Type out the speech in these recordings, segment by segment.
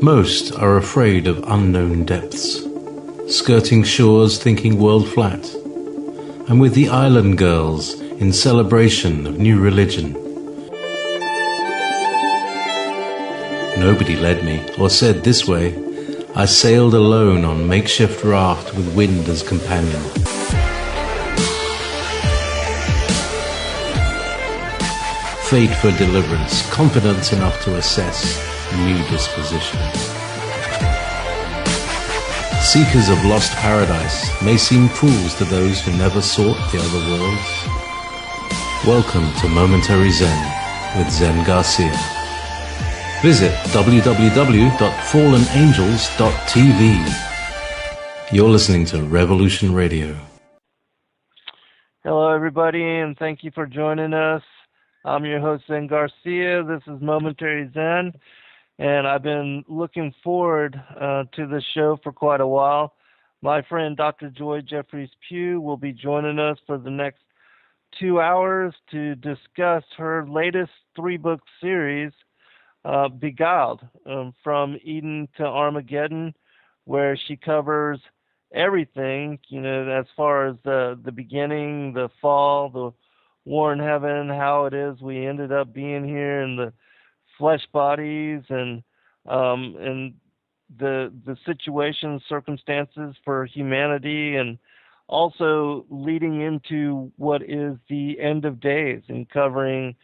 Most are afraid of unknown depths, skirting shores thinking world flat. I'm with the island girls in celebration of new religion. Nobody led me or said this way. I sailed alone on makeshift raft with wind as companion. Fate for deliverance, confidence enough to assess new disposition. Seekers of lost paradise may seem fools to those who never sought the other worlds. Welcome to Momentary Zen with Zen Garcia. Visit www.fallenangels.tv. You're listening to Revolution Radio. Hello, everybody, and thank you for joining us. I'm your host, Zen Garcia. This is Momentary Zen, and I've been looking forward to this show for quite a while. My friend Dr. Joye Jeffries-Pugh will be joining us for the next 2 hours to discuss her latest 3-book series, Beguiled, from Eden to Armageddon, where she covers everything, as far as the beginning, the fall, the war in heaven, how it is we ended up being here in the flesh bodies, and the situations, circumstances for humanity, and also leading into what is the end of days and covering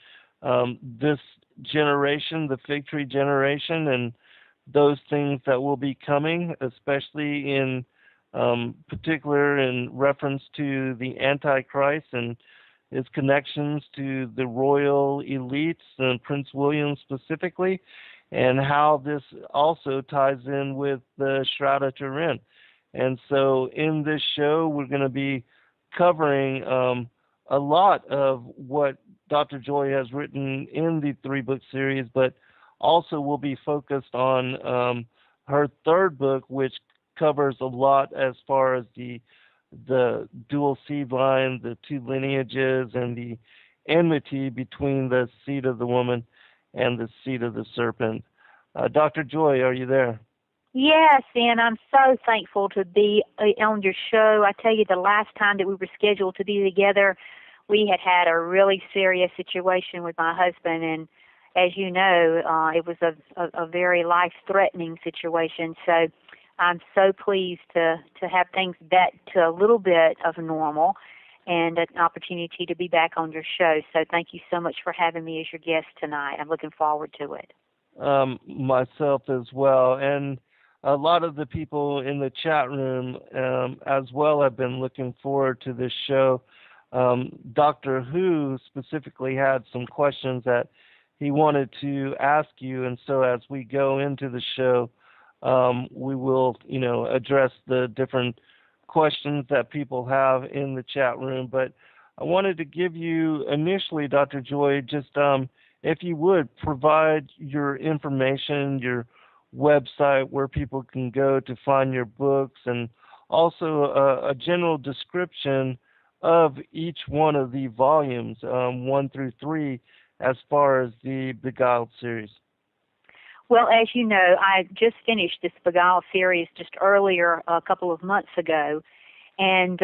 this generation, the fig tree generation, and those things that will be coming, especially in particular in reference to the Antichrist and its connections to the royal elites and Prince William specifically, and how this also ties in with the Shroud of Turin. And so in this show, we're going to be covering a lot of what Dr. Joye has written in the 3-book series, but also will be focused on her 3rd book, which covers a lot as far as the dual seed line, the 2 lineages, and the enmity between the seed of the woman and the seed of the serpent. Dr. Joye, are you there? Yes, and I'm so thankful to be on your show. I tell you, the last time that we were scheduled to be together, we had a really serious situation with my husband, and as you know, it was a very life-threatening situation. So I'm so pleased to have things back to a little bit of normal and an opportunity to be back on your show. So thank you so much for having me as your guest tonight. I'm looking forward to it. Myself as well. And a lot of the people in the chat room as well have been looking forward to this show. Dr. Who specifically had some questions that he wanted to ask you. And so as we go into the show, we will, address the different questions that people have in the chat room. But I wanted to give you initially, Dr. Joye, just if you would provide your information, your website where people can go to find your books, and also a general description of each one of the volumes, 1 through 3, as far as the Beguiled series. Well, as you know, I just finished this Beguiled series just earlier, a couple of months ago, and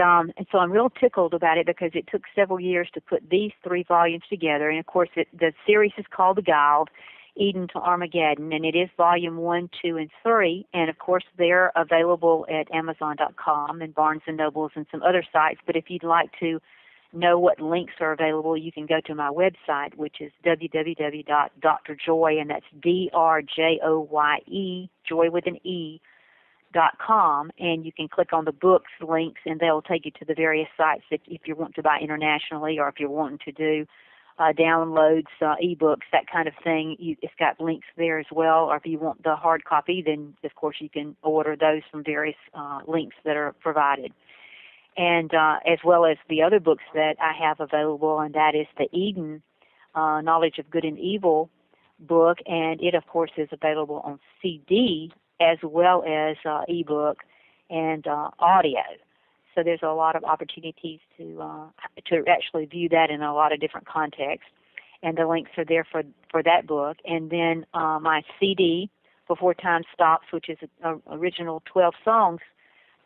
so I'm real tickled about it because it took several years to put these 3 volumes together. And of course, the series is called Beguiled, Eden to Armageddon, and it is volume 1, 2, and 3. And of course, they're available at Amazon.com and Barnes and Nobles and some other sites. But if you'd like to know what links are available, you can go to my website, which is www.drjoye, and that's DRJOYE, Joy with an E, .com, and you can click on the books links, and they'll take you to the various sites if you want to buy internationally, or if you're wanting to do downloads, ebooks, that kind of thing. It's got links there as well. Or if you want the hard copy, then of course you can order those from various links that are provided. And as well as the other books that I have available, and that is the Eden, Knowledge of Good and Evil book, and it of course is available on CD as well as ebook and audio. So there's a lot of opportunities to actually view that in a lot of different contexts, and the links are there for that book. And then my CD Before Time Stops, which is an original 12 songs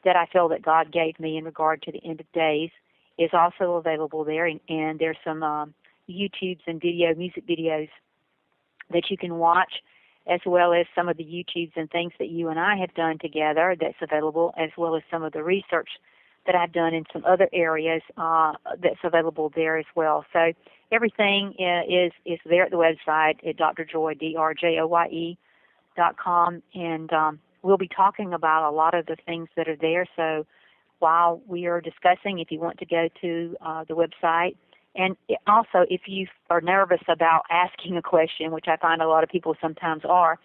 that I feel that God gave me in regard to the end of days, is also available there. And there's some YouTubes and music videos that you can watch, as well as some of the YouTubes and things that you and I have done together that's available, as well as some of the research that I've done in some other areas that's available there as well. So everything is there at the website at drjoye, drjoye.com, and we'll be talking about a lot of the things that are there. So while we are discussing, if you want to go to the website, and also if you are nervous about asking a question, which I find a lot of people sometimes are,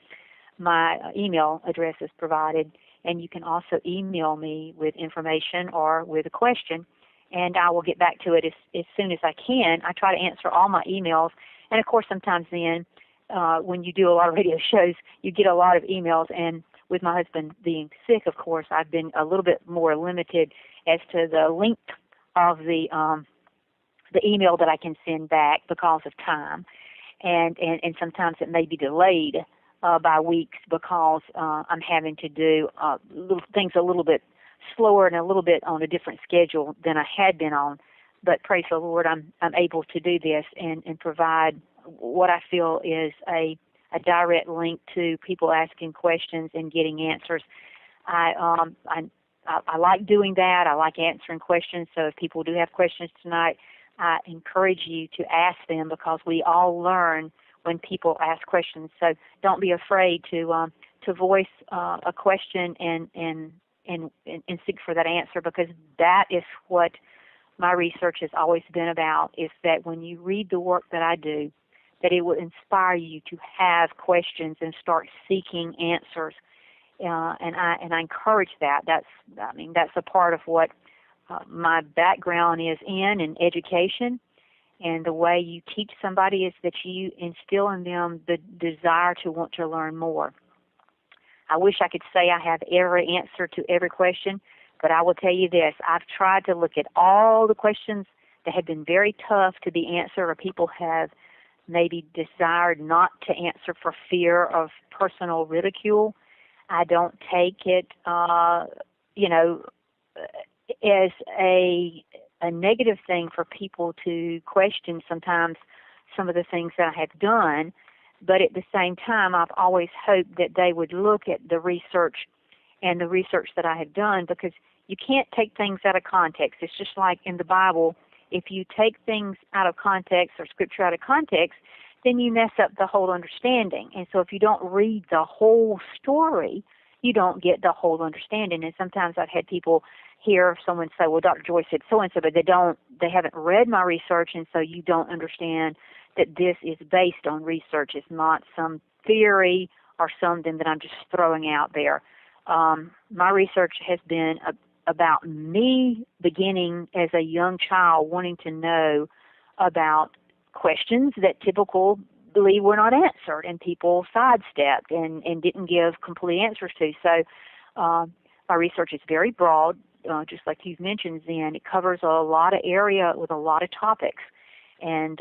my email address is provided, and you can also email me with information or with a question, and I will get back to it as soon as I can. I try to answer all my emails, and of course sometimes then when you do a lot of radio shows, you get a lot of emails, and with my husband being sick, of course, I've been a little bit more limited as to the length of the email that I can send back because of time, and sometimes it may be delayed by weeks because I'm having to do things a little bit slower and a little bit on a different schedule than I had been on. But praise the Lord, I'm able to do this and provide what I feel is a direct link to people asking questions and getting answers. I like doing that. I like answering questions. So if people do have questions tonight, I encourage you to ask them, because we all learn when people ask questions. So don't be afraid to voice a question and seek for that answer, because that is what my research has always been about, is that when you read the work that I do, that it will inspire you to have questions and start seeking answers. And I encourage that. That's a part of what my background is in education, and the way you teach somebody is that you instill in them the desire to want to learn more. I wish I could say I have every answer to every question, but I will tell you this: I've tried to look at all the questions that have been very tough to be answered, or people have maybe desired not to answer for fear of personal ridicule. I don't take it, as a negative thing for people to question sometimes some of the things that I have done, but at the same time, I've always hoped that they would look at the research and the research that I have done, because you can't take things out of context. It's just like in the Bible. If you take things out of context or scripture out of context, then you mess up the whole understanding. And so if you don't read the whole story, you don't get the whole understanding. And sometimes I've had people hear someone say, well, Dr. Joye said so-and-so, but they haven't read my research, and so you don't understand that this is based on research. It's not some theory or something that I'm just throwing out there. My research has been about me beginning as a young child wanting to know about questions that typically were not answered, and people sidestepped and didn't give complete answers to. So my research is very broad, just like you've mentioned, Zen. It covers a lot of area with a lot of topics. And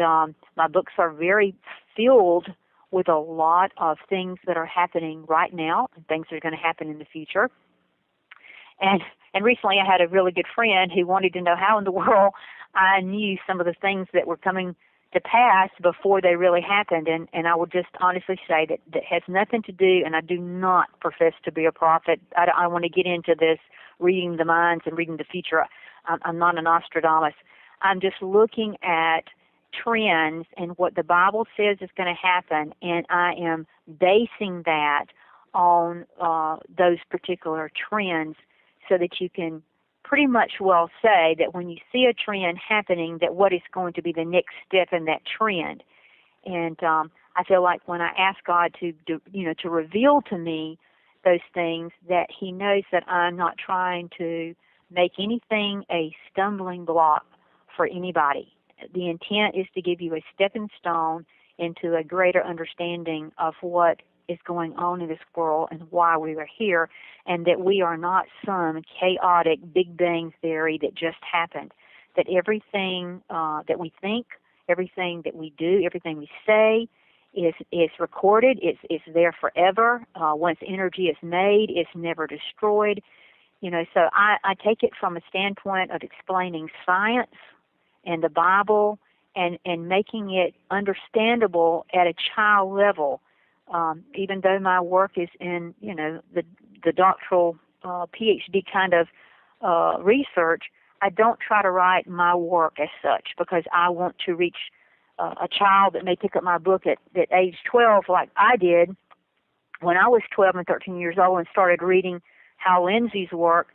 my books are very filled with a lot of things that are happening right now and things that are going to happen in the future. And recently I had a really good friend who wanted to know how in the world I knew some of the things that were coming to pass before they really happened. And I will just honestly say that has nothing to do, and I do not profess to be a prophet. I want to get into this reading the minds and reading the future. I'm not an Nostradamus. I'm just looking at trends and what the Bible says is going to happen, and I am basing that on those particular trends, so that you can pretty much well say that when you see a trend happening, that what is going to be the next step in that trend. And I feel like when I ask God to reveal to me those things, that He knows that I'm not trying to make anything a stumbling block for anybody. The intent is to give you a stepping stone into a greater understanding of what is going on in this world and why we are here, and that we are not some chaotic Big Bang theory that just happened. That everything that we think, everything that we do, everything we say is recorded. It's there forever. Once energy is made, it's never destroyed. So I take it from a standpoint of explaining science and the Bible and making it understandable at a child level. Even though my work is in, the doctoral PhD kind of research, I don't try to write my work as such because I want to reach a child that may pick up my book at age 12 like I did when I was 12 and 13 years old and started reading Hal Lindsey's work.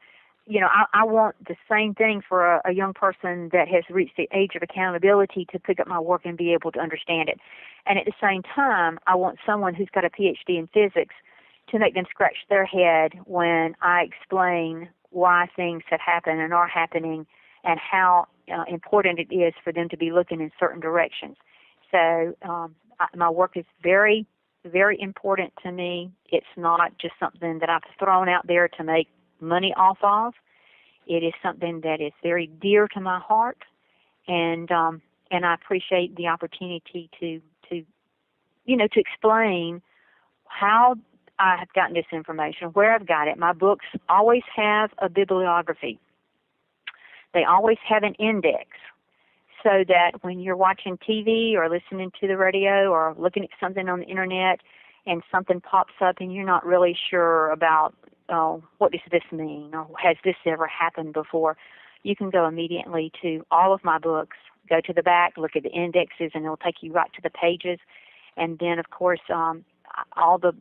I want the same thing for a young person that has reached the age of accountability to pick up my work and be able to understand it. And at the same time, I want someone who's got a PhD in physics to make them scratch their head when I explain why things have happened and are happening and how important it is for them to be looking in certain directions. So my work is very, very important to me. It's not just something that I've thrown out there to make money off of. It is something that is very dear to my heart, and I appreciate the opportunity to explain how I have gotten this information, where I've got it. My books always have a bibliography. They always have an index, so that when you're watching TV or listening to the radio or looking at something on the internet and something pops up and you're not really sure about what does this mean, or has this ever happened before, you can go immediately to all of my books, go to the back, look at the indexes, and it'll take you right to the pages. And then, of course, all the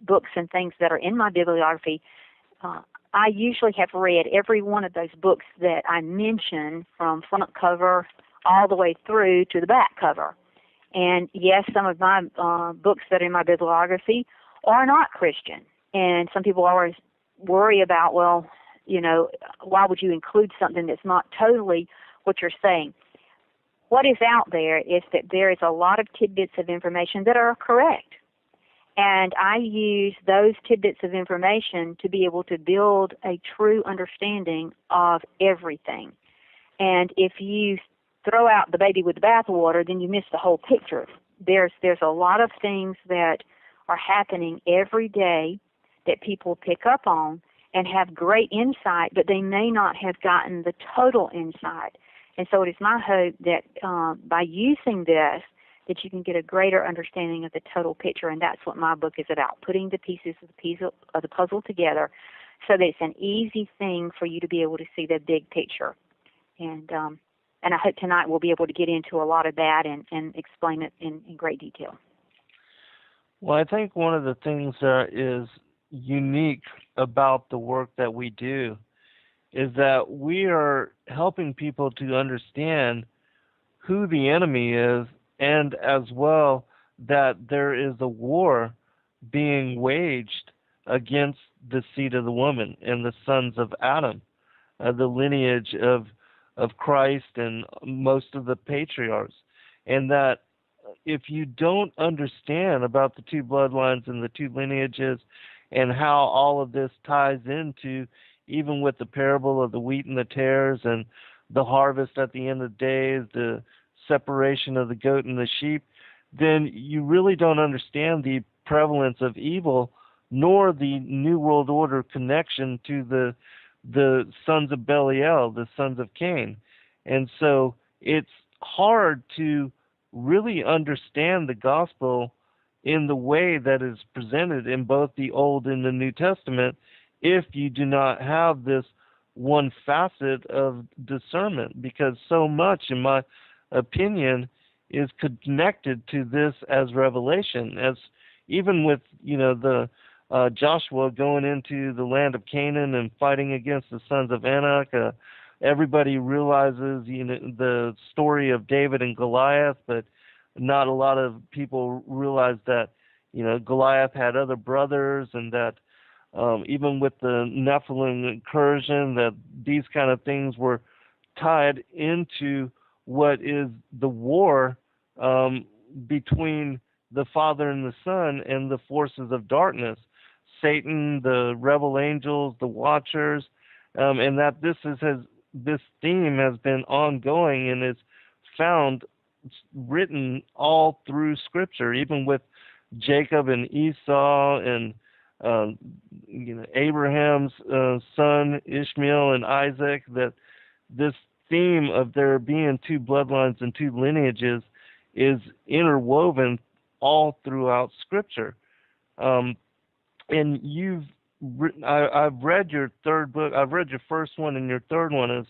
books and things that are in my bibliography, I usually have read every one of those books that I mention from front cover all the way through to the back cover. And yes, some of my books that are in my bibliography are not Christian. And some people always worry about, well, why would you include something that's not totally what you're saying? What is out there is that there is a lot of tidbits of information that are correct. And I use those tidbits of information to be able to build a true understanding of everything. And if you throw out the baby with the bathwater, then you miss the whole picture. There's a lot of things that are happening every day that people pick up on and have great insight, but they may not have gotten the total insight. And so it is my hope that by using this, that you can get a greater understanding of the total picture, and that's what my book is about, putting the pieces of the puzzle together so that it's an easy thing for you to be able to see the big picture. And I hope tonight we'll be able to get into a lot of that and explain it in great detail. Well, I think one of the things that is unique about the work that we do is that we are helping people to understand who the enemy is, and as well that there is a war being waged against the seed of the woman and the sons of Adam, the lineage of Christ and most of the patriarchs. And that if you don't understand about the two bloodlines and the two lineages and how all of this ties into, even with the parable of the wheat and the tares and the harvest at the end of the days, the separation of the goat and the sheep, then you really don't understand the prevalence of evil, nor the New World Order connection to the sons of Belial, the sons of Cain. And so it's hard to really understand the gospel in the way that is presented in both the Old and the New Testament if you do not have this one facet of discernment, because so much, in my opinion, is connected to this as revelation. As even with the Joshua going into the land of Canaan and fighting against the sons of Anak, everybody realizes the story of David and Goliath, but not a lot of people realize that Goliath had other brothers, and that even with the Nephilim incursion, that these kind of things were tied into what is the war between the Father and the Son and the forces of darkness, Satan, the rebel angels, the Watchers, and that this theme has been ongoing and is found written all through Scripture, even with Jacob and Esau and Abraham's son Ishmael and Isaac, that this theme of there being two bloodlines and two lineages is interwoven all throughout Scripture. And I've read your third book. I've read your first one and your third one as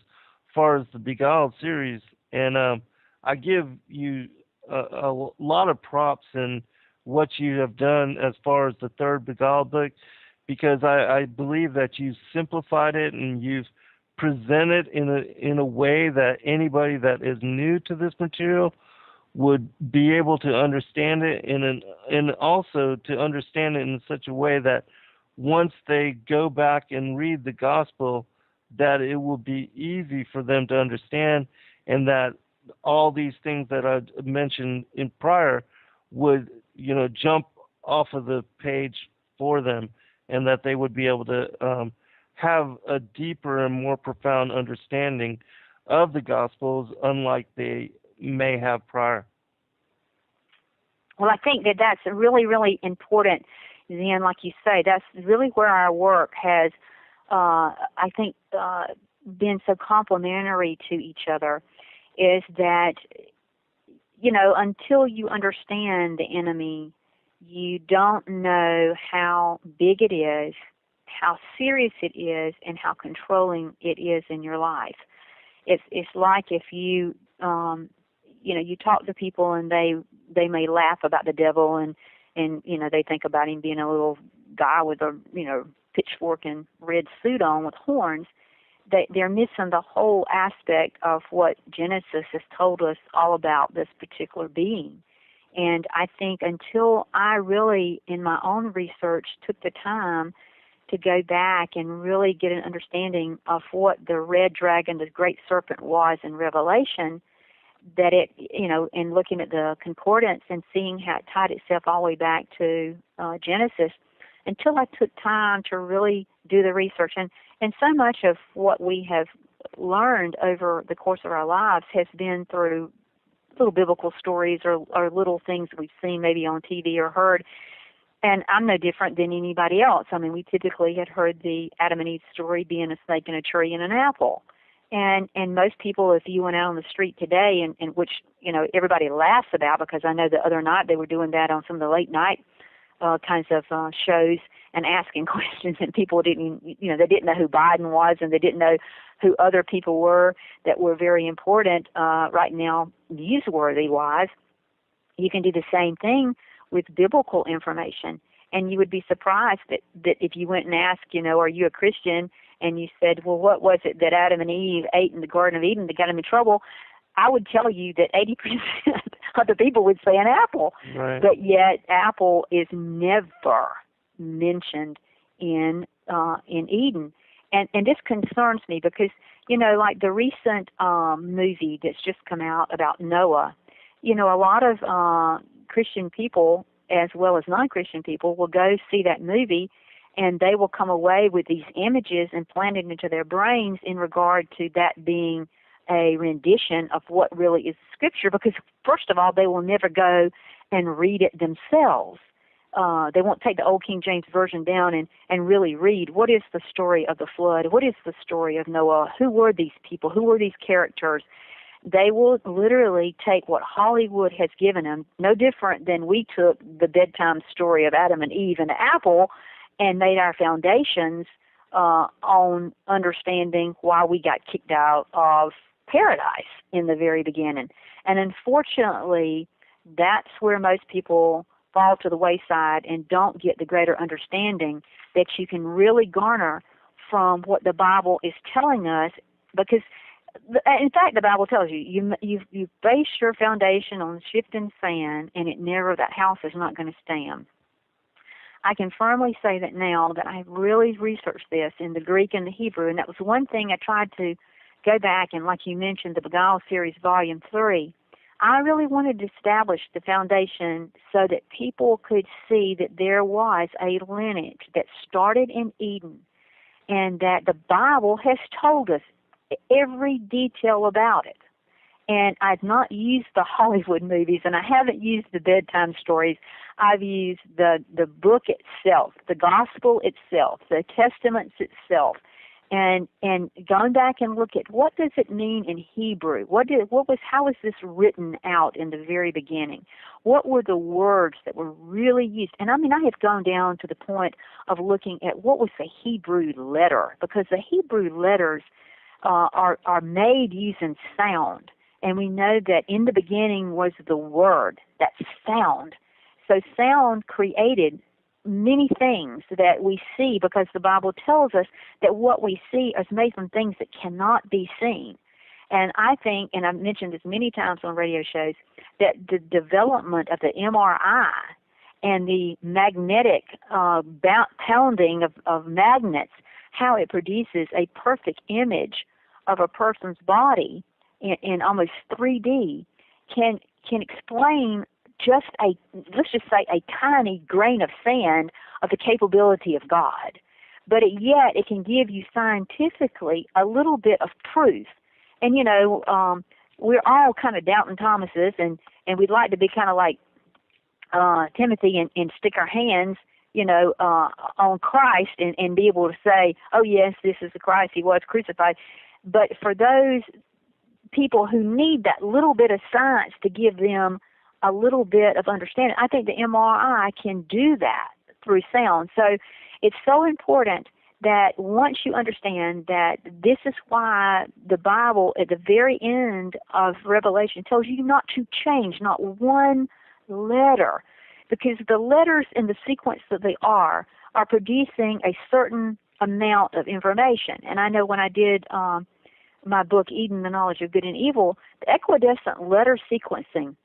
far as the Beguiled series, and I give you a lot of props in what you have done as far as the third Beguiled book, because I believe that you've simplified it and you've presented in a way that anybody that is new to this material would be able to understand it, and also to understand it in such a way that once they go back and read the gospel, that it will be easy for them to understand, and that all these things that I mentioned in prior would, jump off of the page for them, and that they would be able to have a deeper and more profound understanding of the Gospels, unlike they may have prior. Well, I think that that's really, really important. Then, like you say, that's really where our work has, I think, been so complementary to each other, is that, until you understand the enemy, you don't know how big it is, how serious it is, and how controlling it is in your life. It's like if you, you talk to people and they may laugh about the devil and they think about him being a little guy with a, pitchfork and red suit on with horns. They're missing the whole aspect of what Genesis has told us all about this particular being. And I think until I really, in my own research, took the time to go back and really get an understanding of what the red dragon, the great serpent, was in Revelation, that it, and looking at the concordance and seeing how it tied itself all the way back to Genesis, until I took time to really do the research. And so much of what we have learned over the course of our lives has been through little biblical stories or little things we've seen maybe on TV or heard. And I'm no different than anybody else. I mean, we typically had heard the Adam and Eve story, being a snake in a tree and an apple. And most people, if you went out on the street today, and which, everybody laughs about, because I know the other night they were doing that on some of the late night kinds of shows and asking questions, and people didn't, they didn't know who Biden was, and they didn't know who other people were that were very important right now, newsworthy-wise. You can do the same thing with biblical information, and you would be surprised that if you went and asked, are you a Christian, and you said, well, what was it that Adam and Eve ate in the Garden of Eden that got them in trouble? I would tell you that 80% of the people would say an apple. Right. But yet apple is never mentioned in Eden. And this concerns me because, like the recent movie that's just come out about Noah, a lot of Christian people as well as non-Christian people will go see that movie, and they will come away with these images implanted into their brains in regard to that being a rendition of what really is Scripture, because first of all, they will never go and read it themselves. They won't take the old King James Version down and really read what is the story of the flood, what is the story of Noah, who were these people, who were these characters. They will literally take what Hollywood has given them, no different than we took the bedtime story of Adam and Eve and the apple, and made our foundations on understanding why we got kicked out of paradise in the very beginning. And unfortunately, that's where most people fall to the wayside and don't get the greater understanding that you can really garner from what the Bible is telling us, because in fact, the Bible tells you base your foundation on shifting sand, and that house is not going to stand. I can firmly say that now that I've really researched this in the Greek and the Hebrew, and that was one thing I tried to go back and, like you mentioned, the Beguiled series, Volume 3. I really wanted to establish the foundation so that people could see that there was a lineage that started in Eden, and that the Bible has told us every detail about it. And I've not used the Hollywood movies, and I haven't used the bedtime stories. I've used the book itself, the gospel itself, the testaments itself, and gone back and look at what does it mean in Hebrew? How was this written out in the very beginning? What were the words that were really used? And I mean, I have gone down to the point of looking at what was the Hebrew letter, because the Hebrew letters are made using sound. And we know that in the beginning was the Word, that's sound. So sound created many things that we see, because the Bible tells us that what we see is made from things that cannot be seen. And I think, and I've mentioned this many times on radio shows, that the development of the MRI and the magnetic pounding of magnets, how it produces a perfect image of a person's body in almost 3D, can explain just let's just say a tiny grain of sand of the capability of God. But yet it can give you scientifically a little bit of proof. And, we're all kind of doubting Thomases, and we'd like to be kind of like Timothy and stick our hands, on Christ and be able to say, oh, yes, this is the Christ, he was crucified. But for those people who need that little bit of science to give them a little bit of understanding, I think the MRI can do that through sound. So it's so important that once you understand that this is why the Bible at the very end of Revelation tells you not to change not one letter, because the letters in the sequence that they are producing a certain amount of information. And I know when I did my book, Eden, the Knowledge of Good and Evil, the equidistant letter sequencing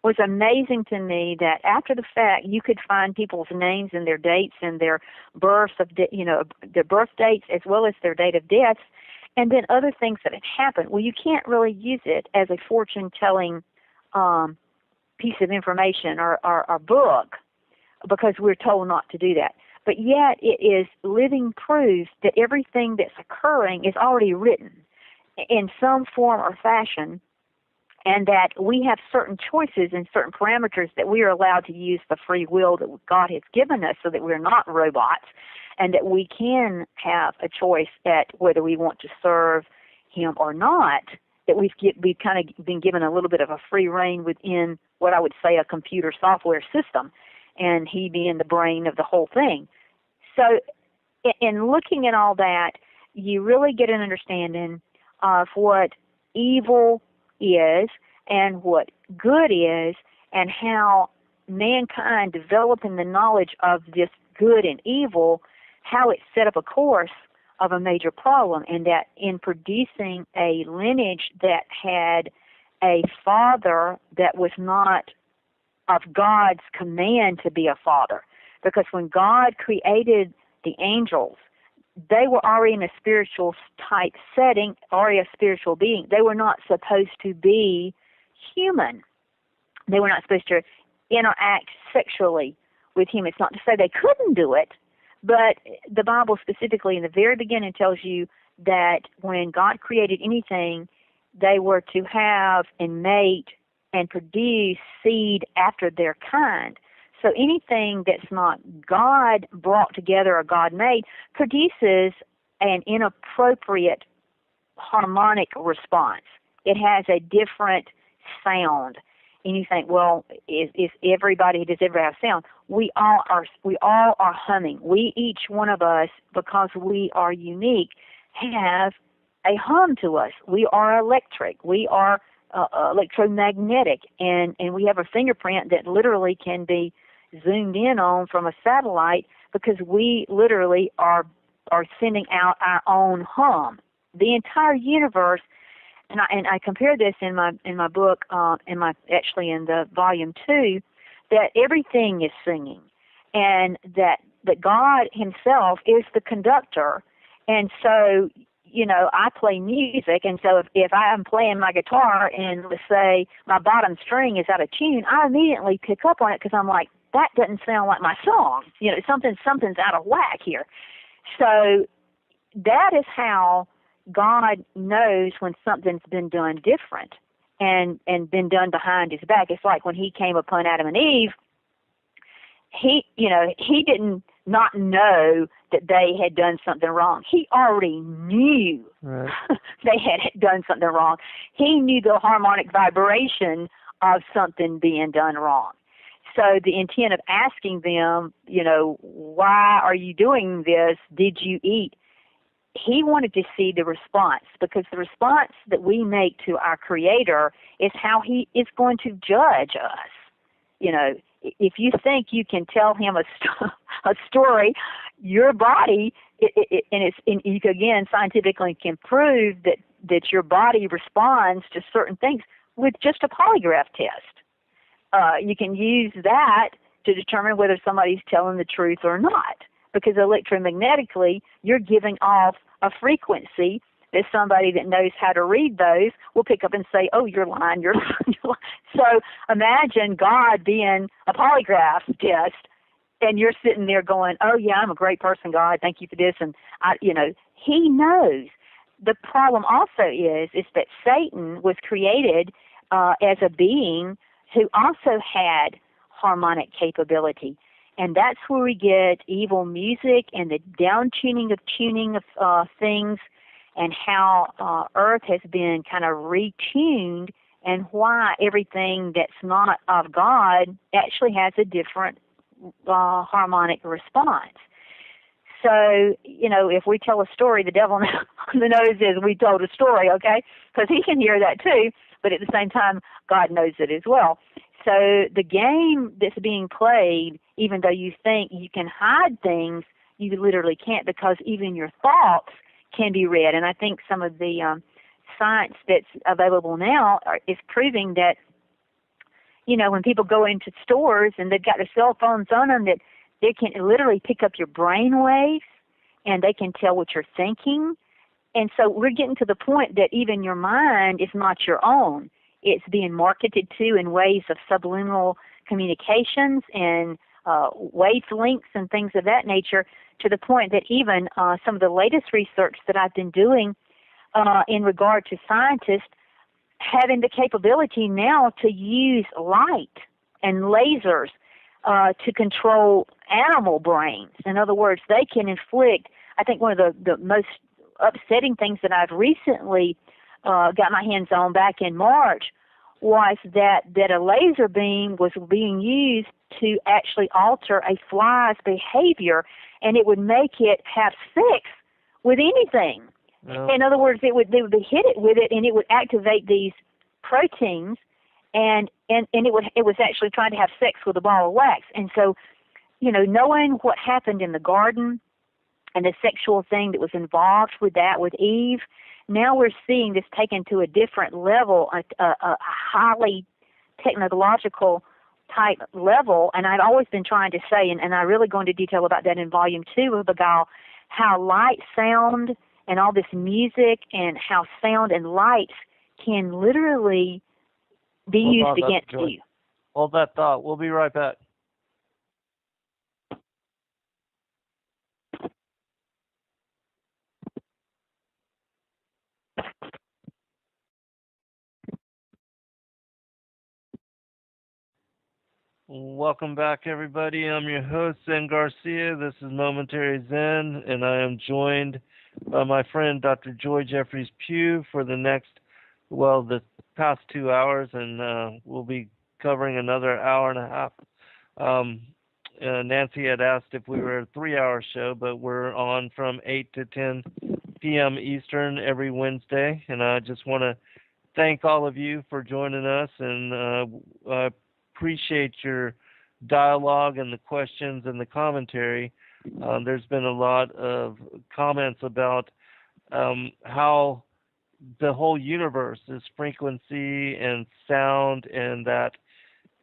was amazing to me, that after the fact you could find people's names and their dates and their births their birth dates as well as their date of death, and then other things that had happened. Well, you can't really use it as a fortune-telling piece of information or book, because we're told not to do that. But yet it is living proof that everything that's occurring is already written in some form or fashion, and that we have certain choices and certain parameters that we are allowed to use the free will that God has given us, so that we're not robots, and that we can have a choice at whether we want to serve him or not, that we've kind of been given a little bit of a free rein within what I would say a computer software system, and he being the brain of the whole thing. So in looking at all that, you really get an understanding of what evil is and what good is, and how mankind developing the knowledge of this good and evil, how it set up a course of a major problem, and that in producing a lineage that had a father that was not of God's command to be a father. Because when God created the angels, they were already in a spiritual type setting, already a spiritual being. They were not supposed to be human. They were not supposed to interact sexually with humans. Not to say they couldn't do it, but the Bible specifically in the very beginning tells you that when God created anything, they were to have and mate and produce seed after their kind. So anything that's not God brought together or God made produces an inappropriate harmonic response. It has a different sound. And you think, well, does everybody have sound? We all are humming. We, each one of us, because we are unique, have a hum to us. We are electric. We are electromagnetic, and we have a fingerprint that literally can be zoomed in on from a satellite, because we literally are sending out our own hum. The entire universe, and I compare this in my book, in the volume 2, that everything is singing, and that God himself is the conductor. And so, I play music, and so if I'm playing my guitar and let's say my bottom string is out of tune, I immediately pick up on it, because I'm like, that doesn't sound like my song. Something's out of whack here. So that is how God knows when something's been done different and been done behind his back. It's like when he came upon Adam and Eve, he didn't not know that they had done something wrong. He already knew Right. they had done something wrong. He knew the harmonic vibration of something being done wrong. So the intent of asking them, why are you doing this? Did you eat? He wanted to see the response, because the response that we make to our Creator is how he is going to judge us. If you think you can tell him a story, your body, and you again scientifically can prove that your body responds to certain things with just a polygraph test. You can use that to determine whether somebody's telling the truth or not, because electromagnetically you're giving off a frequency that somebody that knows how to read those will pick up and say, oh, you're lying, you're lying. So imagine God being a polygraph test, and you're sitting there going, oh, yeah, I'm a great person, God, thank you for this. And, he knows. The problem also is that Satan was created as a being who also had harmonic capability. And that's where we get evil music and the down-tuning of things, and how Earth has been kind of retuned, and why everything that's not of God actually has a different harmonic response. So, if we tell a story, the devil on the nose is we told a story, okay? Because he can hear that too, but at the same time, God knows it as well. So the game that's being played, even though you think you can hide things, you literally can't, because even your thoughts can be read. And I think some of the science that's available now is proving that, when people go into stores and they've got their cell phones on them, that they can literally pick up your brain waves and they can tell what you're thinking. And so we're getting to the point that even your mind is not your own. It's being marketed to in ways of subliminal communications and wavelengths and things of that nature, to the point that even some of the latest research that I've been doing in regard to scientists having the capability now to use light and lasers to control animal brains. In other words, they can inflict, I think one of the most upsetting things that I've recently got my hands on back in March was that a laser beam was being used to actually alter a fly's behavior, and it would make it have sex with anything. No. In other words, they would hit it with it, and it would activate these proteins, and it was actually trying to have sex with a ball of wax. And so, knowing what happened in the garden and the sexual thing that was involved with that with Eve, now we're seeing this taken to a different level, a highly technological type level. And I've always been trying to say, and I really go into detail about that in Volume 2 of BEGUILED, how light, sound, and all this music, and how sound and light can literally be used against you. Hold that thought. We'll be right back. Welcome back, everybody. I'm your host, Zen Garcia. This is Momentary Zen, and I am joined by my friend, Dr. Joye Jeffries Pugh, for the past 2 hours, and we'll be covering another hour and a half. Nancy had asked if we were a 3-hour show, but we're on from 8 to 10 p.m. Eastern every Wednesday, and I just want to thank all of you for joining us, and I appreciate your dialogue and the questions and the commentary. There's been a lot of comments about how the whole universe is frequency and sound, and that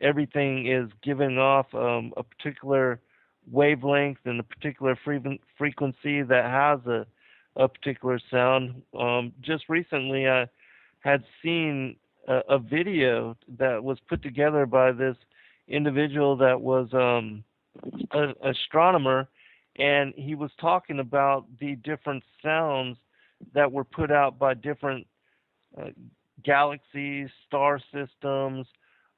everything is giving off a particular wavelength and a particular frequency that has a particular sound. Just recently, I had seen a video that was put together by this individual that was an astronomer, and he was talking about the different sounds that were put out by different galaxies, star systems,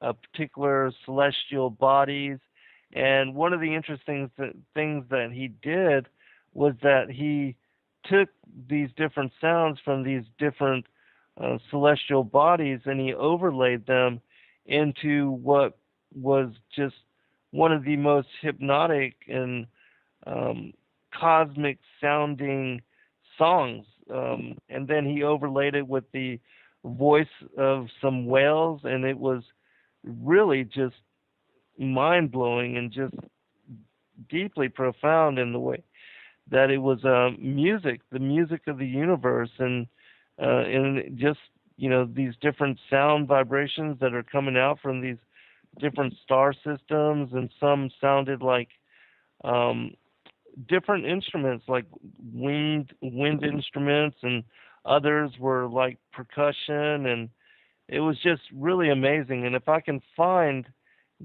particular celestial bodies. And one of the interesting things that he did was that he took these different sounds from these different celestial bodies, and he overlaid them into what was just one of the most hypnotic and cosmic sounding songs. And then he overlaid it with the voice of some whales, and it was really just mind-blowing and just deeply profound in the way that it was music, the music of the universe, and just, you know, these different sound vibrations that are coming out from these different star systems, and some sounded like different instruments, like wind instruments, and others were like percussion, and it was just really amazing. And if I can find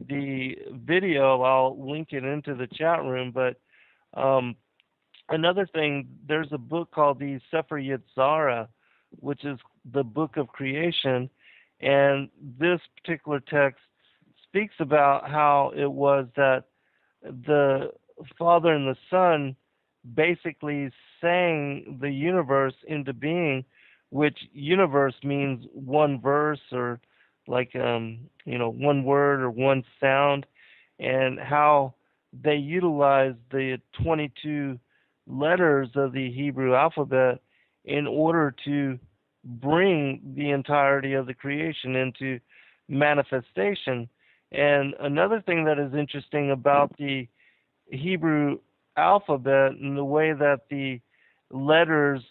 the video, I'll link it into the chat room. But another thing, there's a book called the Sefer Yetzirah, which is the book of creation, and this particular text speaks about how it was that the Father and the Son basically sang the universe into being, which universe means one verse, or like one word or one sound, and how they utilized the 22 letters of the Hebrew alphabet in order to bring the entirety of the creation into manifestation. And another thing that is interesting about the Hebrew alphabet and the way that the letters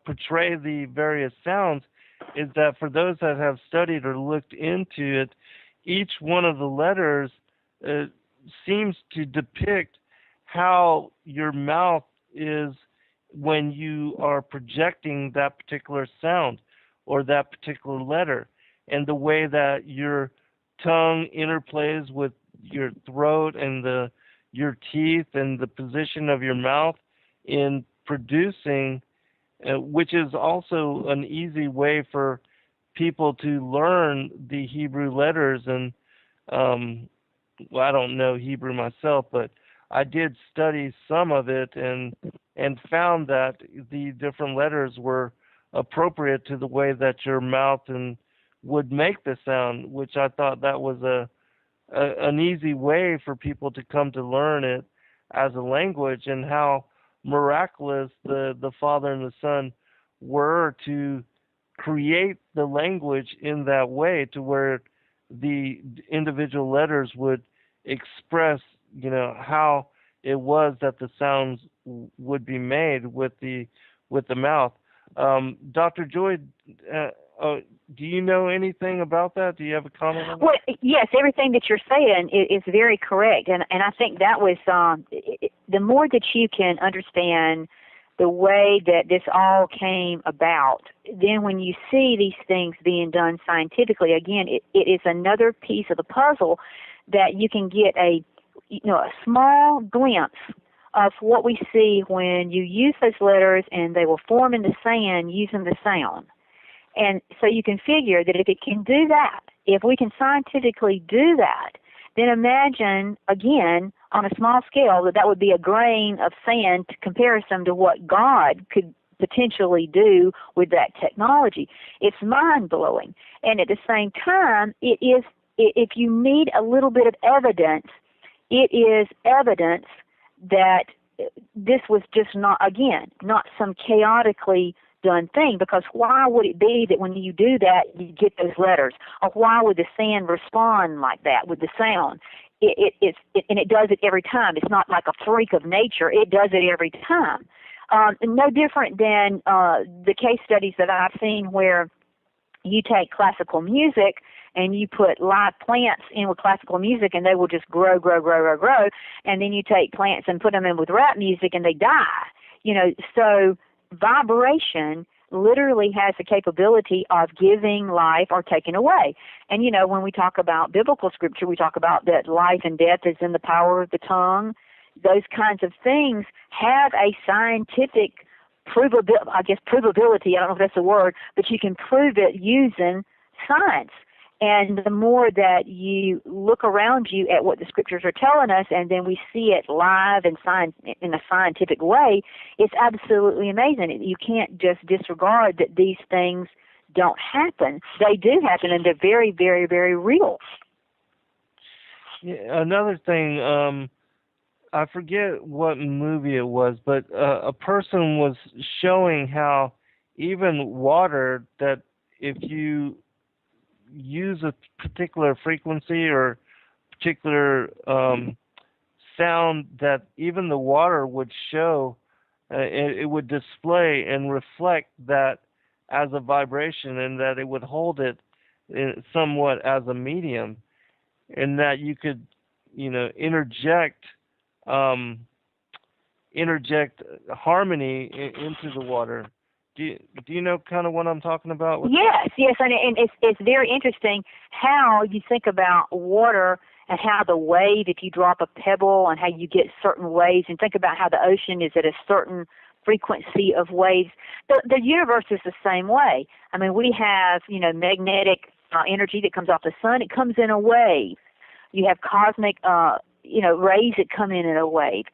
portray the various sounds is that for those that have studied or looked into it, each one of the letters seems to depict how your mouth is when you are projecting that particular sound or that particular letter, and the way that your tongue interplays with your throat and your teeth and the position of your mouth in producing, which is also an easy way for people to learn the Hebrew letters. And I don't know Hebrew myself, but I did study some of it and found that the different letters were appropriate to the way that your mouth would make the sound, which I thought that was an easy way for people to come to learn it as a language, and how miraculous the Father and the Son were to create the language in that way, to where the individual letters would express, how it was that the sounds would be made with the mouth. Dr. Joye, do you know anything about that? Do you have a comment on that? Well, yes, everything that you're saying is very correct, and I think that was the more that you can understand the way that this all came about, then when you see these things being done scientifically, again, it is another piece of the puzzle that you can get a small glimpse of what we see when you use those letters and they will form into sand using the sound. And so you can figure that if it can do that, if we can scientifically do that, then imagine, again, on a small scale, that would be a grain of sand to comparison to what God could potentially do with that technology. It's mind-blowing. And at the same time, it is, if you need a little bit of evidence, it is evidence that this was just not some chaotically done thing, because why would it be that when you do that, you get those letters? Or why would the sand respond like that with the sound? It does it every time. It's not like a freak of nature. It does it every time. No different than the case studies that I've seen where you take classical music and you put live plants in with classical music and they will just grow, and then you take plants and put them in with rap music and they die. So vibration literally has the capability of giving life or taking away. And, when we talk about biblical scripture, we talk about that life and death is in the power of the tongue. Those kinds of things have a scientific provability, I don't know if that's a word, but you can prove it using science. And the more that you look around you at what the scriptures are telling us, and then we see it live and in a scientific way, it's absolutely amazing. You can't just disregard that these things don't happen. They do happen, and they're very, very, very real. Yeah, another thing, I forget what movie it was, but a person was showing how even water, that if you use a particular frequency or particular sound, that even the water would show, it would display and reflect that as a vibration, and that it would hold it somewhat as a medium, and that you could, interject harmony into the water. Do you know kind of what I'm talking about? Yes, and it's very interesting how you think about water and how the wave, if you drop a pebble, and how you get certain waves, and think about how the ocean is at a certain frequency of waves. The universe is the same way. I mean, we have, magnetic energy that comes off the sun. It comes in a wave. You have cosmic, rays that come in a wave.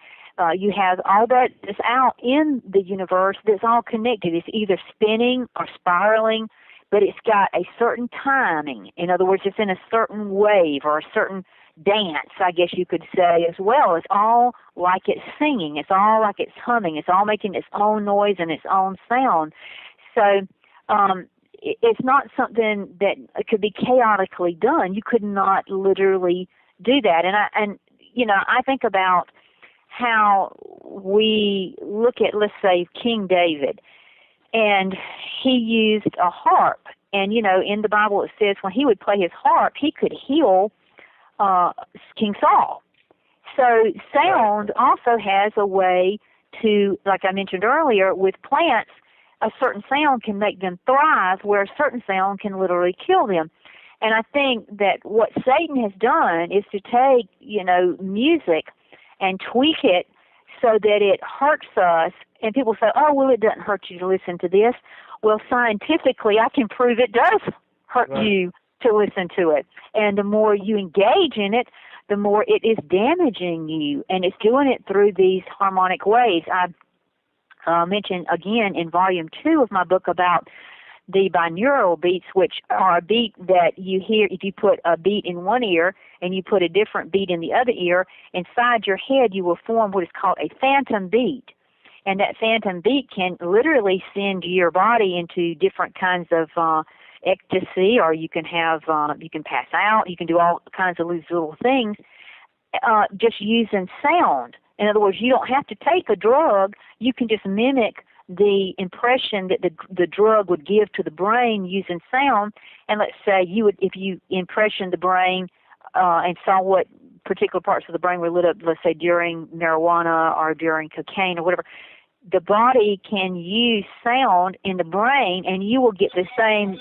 You have all that is out in the universe that's all connected. It's either spinning or spiraling, but it's got a certain timing. In other words, it's in a certain wave or a certain dance, I guess you could say, as well. It's all like it's singing. It's all like it's humming. It's all making its own noise and its own sound. So it's not something that could be chaotically done. You could not literally do that. And I think about how we look at, let's say, King David, and he used a harp. And, in the Bible it says when he would play his harp, he could heal King Saul. So sound also has a way to, like I mentioned earlier, with plants, a certain sound can make them thrive, where a certain sound can literally kill them. And I think that what Satan has done is to take, music and tweak it so that it hurts us. And people say, oh, well, it doesn't hurt you to listen to this. Well, scientifically, I can prove it does hurt you to listen to it. And the more you engage in it, the more it is damaging you. And it's doing it through these harmonic waves. I mentioned, again, in Volume 2 of my book about the binaural beats, which are a beat that you hear if you put a beat in one ear and you put a different beat in the other ear. Inside your head, you will form what is called a phantom beat. And that phantom beat can literally send your body into different kinds of ecstasy, or you can have, you can pass out, you can do all kinds of these little things just using sound. In other words, you don't have to take a drug. You can just mimic the impression that the drug would give to the brain using sound. And let's say if you impression the brain and saw what particular parts of the brain were lit up, let's say during marijuana or during cocaine or whatever, the body can use sound in the brain, and you will get the same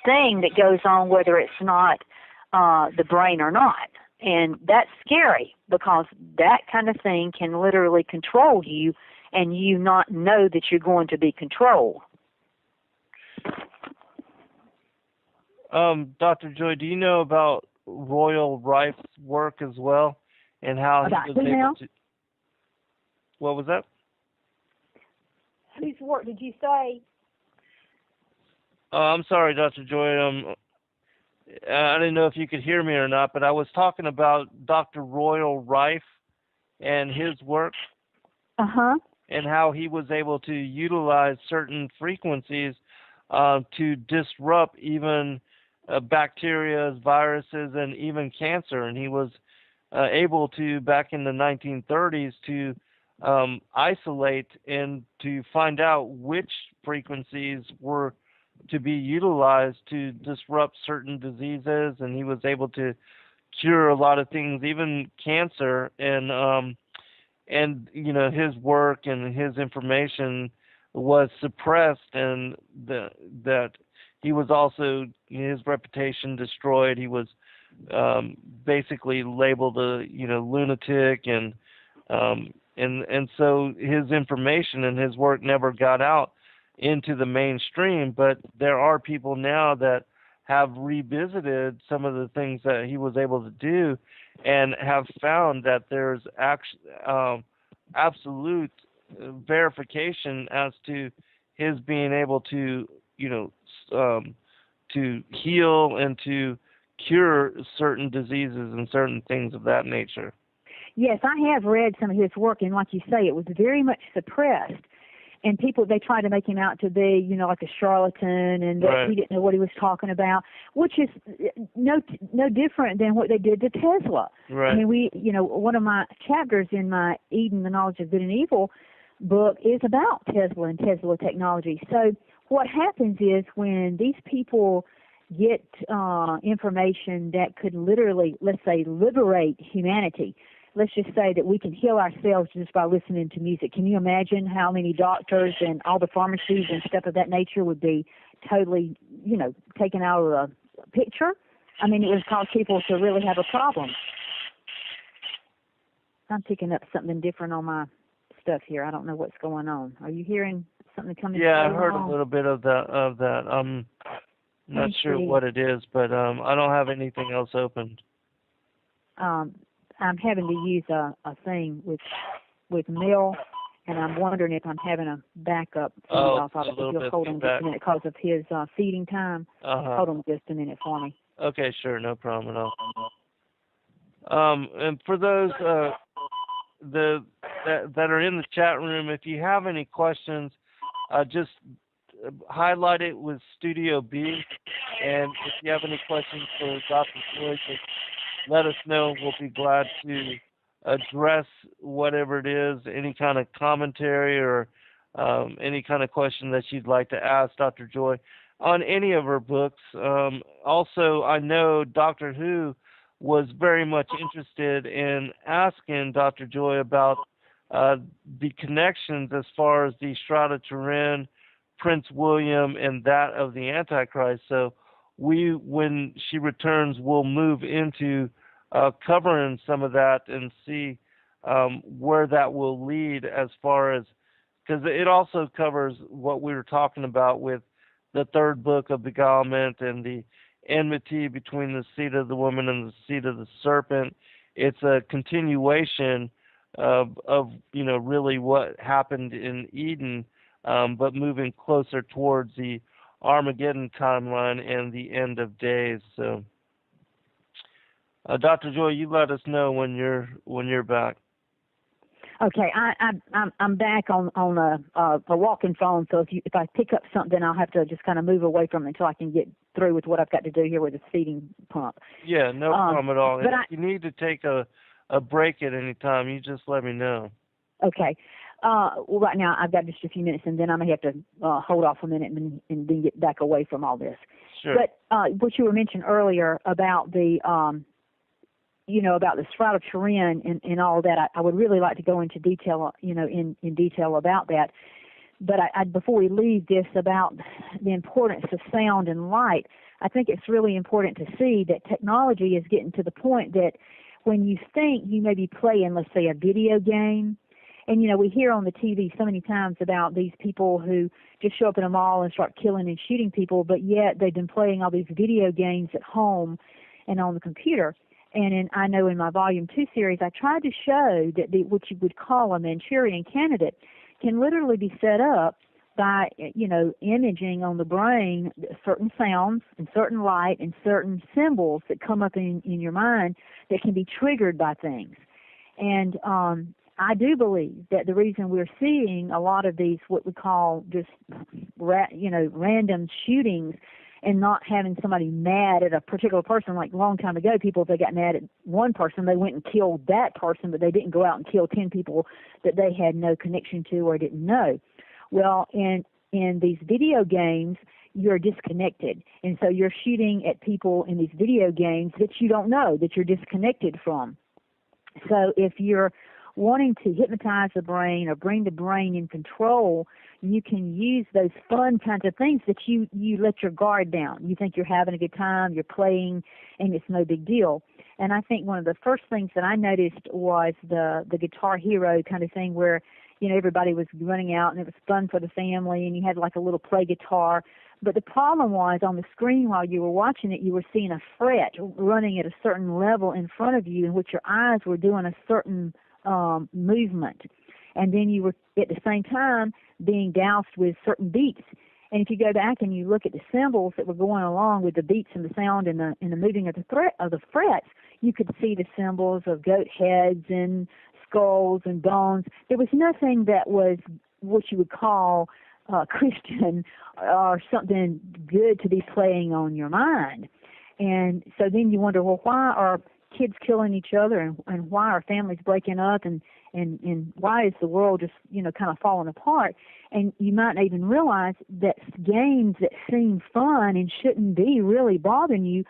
thing that goes on whether it's not the brain or not. And that's scary, because that kind of thing can literally control you, and you not know that you're going to be controlled. Dr. Joye, do you know about Royal Rife's work as well, and how he was able to? What was that? Whose work did you say? I'm sorry, Dr. Joye. I didn't know if you could hear me or not, but I was talking about Dr. Royal Rife and his work. And how he was able to utilize certain frequencies to disrupt even bacteria, viruses, and even cancer. And he was able to, back in the 1930s, to isolate and to find out which frequencies were to be utilized to disrupt certain diseases. And he was able to cure a lot of things, even cancer. And his work and his information was suppressed, and that he was also, his reputation destroyed. He was and so his information and his work never got out into the mainstream. But there are people now that have revisited some of the things that he was able to do, and have found that there's absolute verification as to his being able to, to heal and to cure certain diseases and certain things of that nature. Yes, I have read some of his work, and like you say, it was very much suppressed. And people, they tried to make him out to be, like a charlatan, and that he didn't know what he was talking about, which is no different than what they did to Tesla. Right. I mean, one of my chapters in my Eden, the Knowledge of Good and Evil book is about Tesla and Tesla technology. So what happens is when these people get information that could literally, let's say, liberate humanity. Let's just say that we can heal ourselves just by listening to music. Can you imagine how many doctors and all the pharmacies and stuff of that nature would be totally, taken out of the picture? I mean, it would cause people to really have a problem. I'm picking up something different on my stuff here. I don't know what's going on. Are you hearing something coming? Yeah, I heard a little bit of that. I'm not sure what it is, but I don't have anything else opened. I'm having to use a thing with Mill, and I'm wondering if I'm having a backup. Off of it. If you'll hold on just a minute because of his feeding time. Hold on just a minute for me. Okay, sure, no problem at all. And for those that are in the chat room, if you have any questions, just highlight it with Studio B, and if you have any questions for Dr. Joye, just let us know. We'll be glad to address whatever it is, any kind of commentary or any kind of question that you'd like to ask Dr. Joye on any of her books. Also, I know Doctor Who was very much interested in asking Dr. Joye about the connections as far as the Shroud of Turin, Prince William, and that of the Antichrist. So when she returns, we'll move into covering some of that and see where that will lead, as far as, because it also covers what we were talking about with the third book of Beguilement and the enmity between the seed of the woman and the seed of the serpent. It's a continuation of really what happened in Eden, but moving closer towards the Armageddon timeline and the end of days. So, Dr. Joye, you let us know when you're back. Okay, I'm back on a walking phone. So if I pick up something, I'll have to just kind of move away from it until I can get through with what I've got to do here with the feeding pump. Yeah, no problem at all. But if you need to take a break at any time, you just let me know. Okay. Well, right now I've got just a few minutes, and then I may have to hold off a minute and then get back away from all this. Sure. But what you were mentioning earlier about the about the Shroud of Turin and all that, I would really like to go into detail, in detail about that. But before we leave this, about the importance of sound and light, I think it's really important to see that technology is getting to the point that when you think you may be playing, let's say, a video game, and, we hear on the TV so many times about these people who just show up in a mall and start killing and shooting people, but yet they've been playing all these video games at home and on the computer. And I know in my Volume 2 series, I tried to show that what you would call a Manchurian candidate can literally be set up by, imaging on the brain certain sounds and certain light and certain symbols that come up in your mind that can be triggered by things. And I do believe that the reason we're seeing a lot of these, what we call just, random shootings and not having somebody mad at a particular person, like a long time ago, people, if they got mad at one person, they went and killed that person, but they didn't go out and kill 10 people that they had no connection to or didn't know. Well, in these video games, you're disconnected. And so you're shooting at people in these video games that you don't know, that you're disconnected from. So if you're wanting to hypnotize the brain or bring the brain in control, you can use those fun kinds of things that you let your guard down. You think you're having a good time, you're playing, and it's no big deal. And I think one of the first things that I noticed was the Guitar Hero kind of thing where, everybody was running out and it was fun for the family and you had like a little play guitar. But the problem was on the screen while you were watching it, you were seeing a fret running at a certain level in front of you in which your eyes were doing a certain movement. And then you were at the same time being doused with certain beats. And if you go back and you look at the symbols that were going along with the beats and the sound and the moving of the frets, you could see the symbols of goat heads and skulls and bones. There was nothing that was what you would call Christian or something good to be playing on your mind. And so then you wonder, well, why are kids killing each other and why are families breaking up and why is the world just, kind of falling apart? And you might not even realize that games that seem fun and shouldn't be really bothering you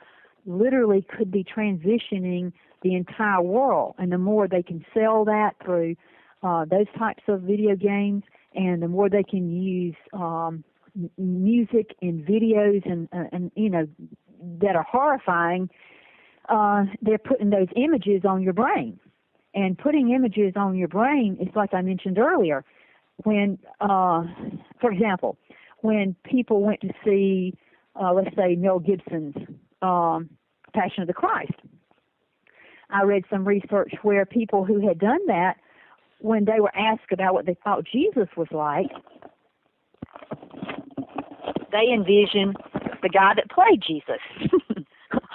literally could be transitioning the entire world. And the more they can sell that through those types of video games, and the more they can use music and videos and that are horrifying, they're putting those images on your brain. And putting images on your brain is like I mentioned earlier. When, for example, when people went to see, let's say, Mel Gibson's Passion of the Christ, I read some research where people who had done that, when they were asked about what they thought Jesus was like, they envisioned the guy that played Jesus,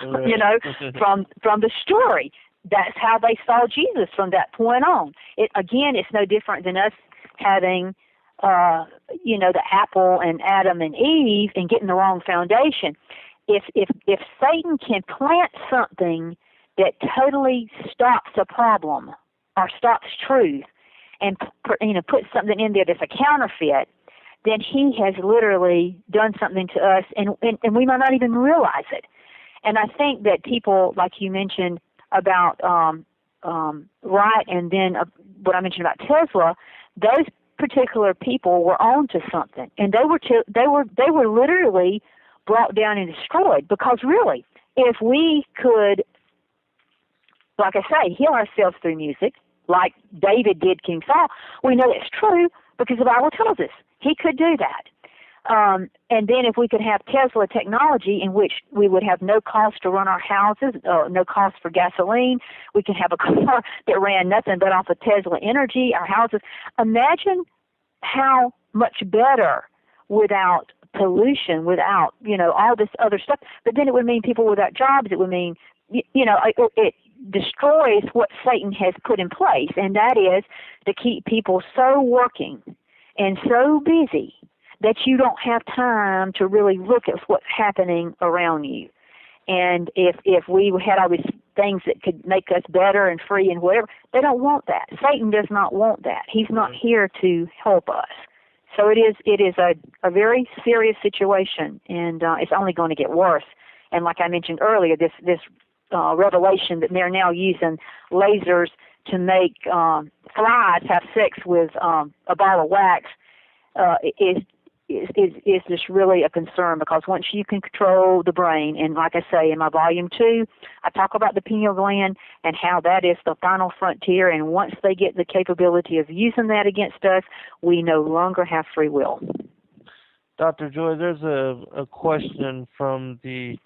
from the story. That's how they saw Jesus from that point on. It's no different than us having, the apple and Adam and Eve and getting the wrong foundation. If Satan can plant something that totally stops a problem or stops truth and put something in there that's a counterfeit, then he has literally done something to us, and we might not even realize it. And I think that people, like you mentioned about Wright, and then what I mentioned about Tesla, those particular people were on to something, and they were literally brought down and destroyed. Because really, if we could, like I say, heal ourselves through music, like David did King Saul, we know it's true because the Bible tells us he could do that. And then if we could have Tesla technology in which we would have no cost to run our houses, no cost for gasoline, we can have a car that ran nothing but off of Tesla energy, our houses. Imagine how much better without pollution, without, all this other stuff. But then it would mean people without jobs. It would mean, it destroys what Satan has put in place, and that is to keep people so working and so busy that you don't have time to really look at what's happening around you. And if we had all these things that could make us better and free and whatever, they don't want that. Satan does not want that. He's not here to help us. So it is a very serious situation, and it's only going to get worse. And like I mentioned earlier, this revelation that they're now using lasers to make flies have sex with a ball of wax is just really a concern, because once you can control the brain, and like I say in my volume 2, I talk about the pineal gland and how that is the final frontier, and once they get the capability of using that against us, we no longer have free will. Dr. Joye, there's a question from the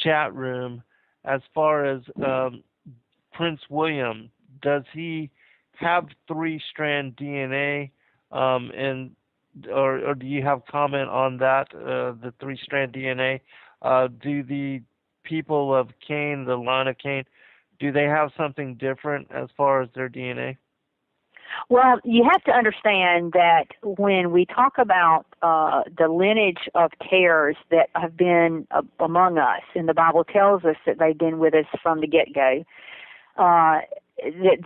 chat room as far as Prince William. Does he have 3-strand DNA, or do you have comment on that, the 3-strand DNA? Do the people of Cain, the line of Cain, do they have something different as far as their DNA? Well, you have to understand that when we talk about the lineage of tares that have been among us, and the Bible tells us that they've been with us from the get-go, that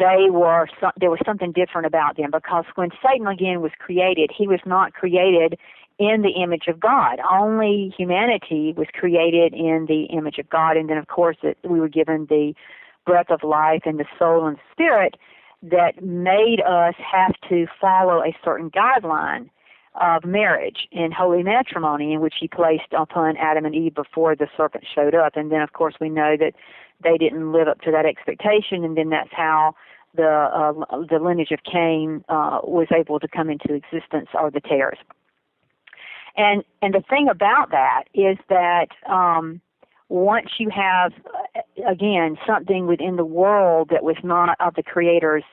there was something different about them, because when Satan again was created, he was not created in the image of God. Only humanity was created in the image of God, and then of course we were given the breath of life and the soul and spirit that made us have to follow a certain guideline of marriage and holy matrimony, in which he placed upon Adam and Eve before the serpent showed up. And then of course we know that they didn't live up to that expectation, and then that's how the lineage of Cain was able to come into existence, or the tares. And the thing about that is that once you have, again, something within the world that was not of the Creator's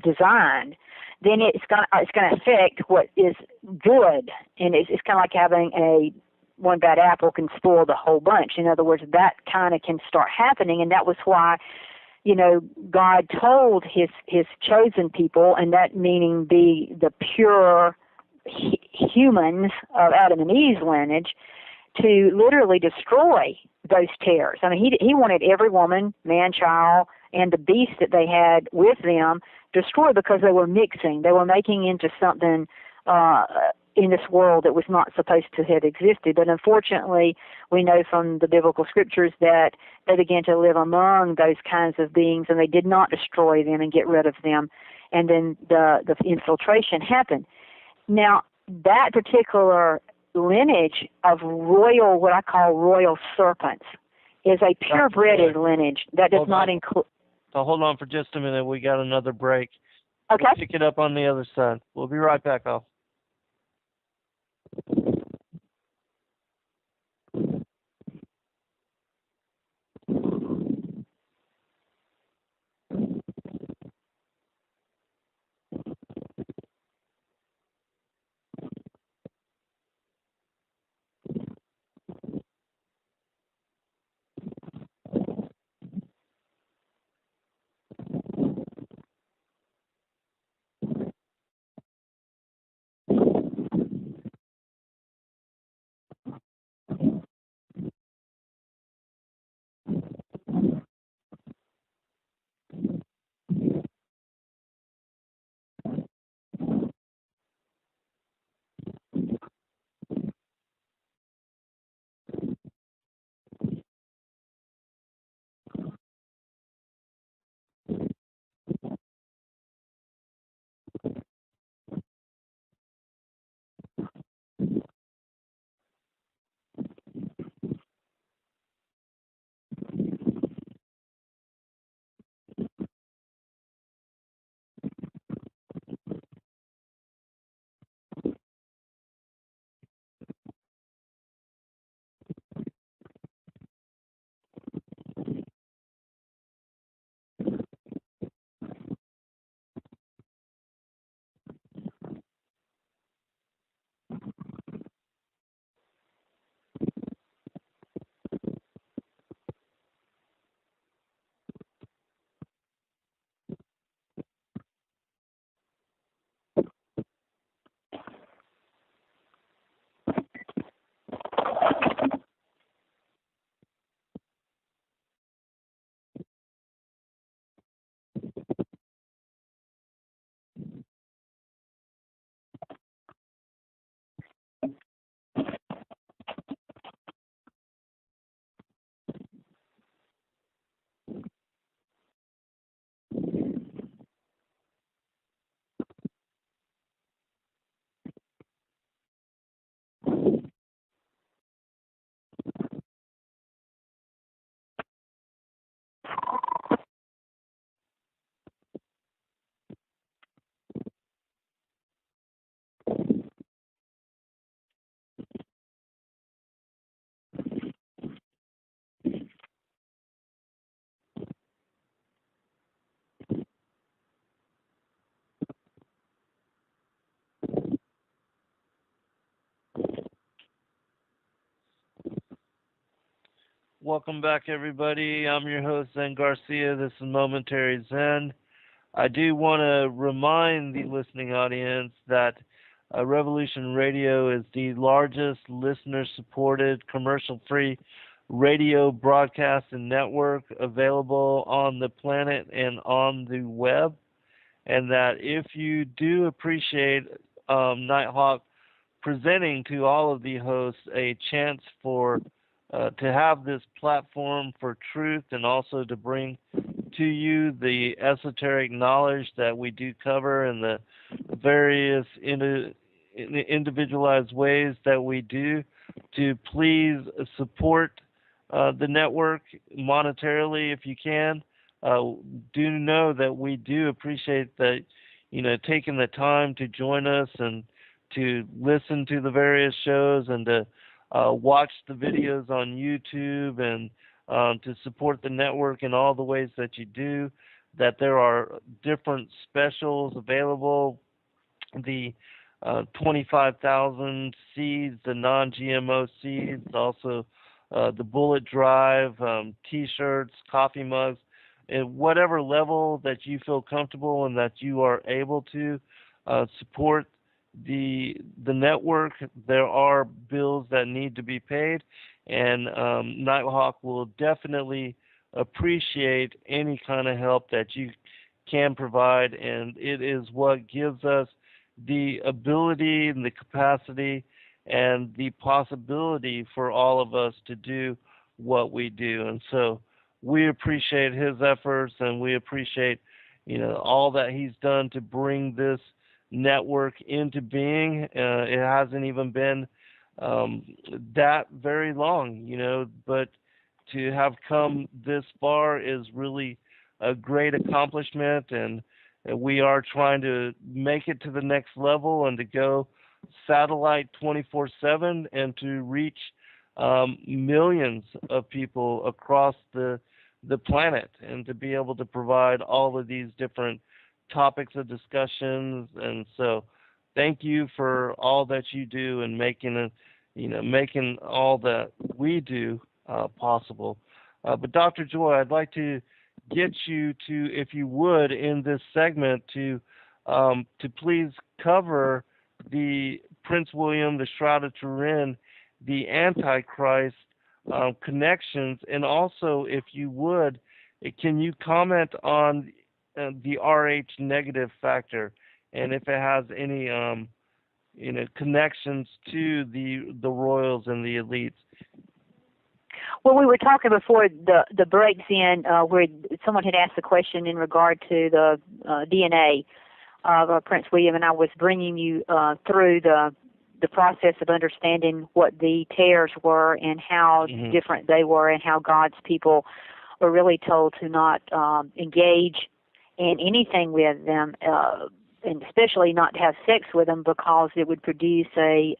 design, then it's going to affect what is good, and it's kind of like having one bad apple can spoil the whole bunch. In other words, that kind of can start happening, and that was why, God told his chosen people, and that meaning the pure humans of Adam and Eve's lineage, to literally destroy those tares. I mean, he wanted every woman, man, child, and the beast that they had with them destroyed, because they were mixing. They were making into something in this world that was not supposed to have existed. But unfortunately, we know from the biblical scriptures that they began to live among those kinds of beings, and they did not destroy them and get rid of them. And then the infiltration happened. Now, that particular lineage of what I call royal serpents, is a purebred lineage that does not include... So hold on for just a minute. We got another break. Okay. We'll pick it up on the other side. We'll be right back, all. Welcome back, everybody. I'm your host, Zen Garcia. This is Momentary Zen. I do want to remind the listening audience that Revolution Radio is the largest listener-supported, commercial-free radio broadcast and network available on the planet and on the web. And that if you do appreciate Nighthawk presenting to all of the hosts a chance to have this platform for truth, and also to bring to you the esoteric knowledge that we do cover in the various individualized ways that we do, to please support the network monetarily if you can, do know that we do appreciate that, taking the time to join us and to listen to the various shows and to watch the videos on YouTube and to support the network in all the ways that you do, that there are different specials available, the 25,000 seeds, the non-GMO seeds, also the bullet drive, T-shirts, coffee mugs, at whatever level that you feel comfortable and that you are able to support the network. There are bills that need to be paid, and Nighthawk will definitely appreciate any kind of help that you can provide, and it is what gives us the ability and the capacity and the possibility for all of us to do what we do. And so we appreciate his efforts, and we appreciate all that he's done to bring this network into being. It hasn't even been that very long, but to have come this far is really a great accomplishment, and we are trying to make it to the next level and to go satellite 24/7 and to reach millions of people across the planet, and to be able to provide all of these different topics of discussions. And so thank you for all that you do and making all that we do possible. But Dr. Joye, I'd like to get you to, if you would, in this segment to please cover the Prince William, the Shroud of Turin, the Antichrist connections, and also, if you would, can you comment on the Rh negative factor, and if it has any connections to the royals and the elites? Well, we were talking before the breaks in where someone had asked the question in regard to the DNA of Prince William, and I was bringing you through the process of understanding what the tares were and how different they were, and how God's people were really told to not engage in anything with them, and especially not to have sex with them, because it would produce a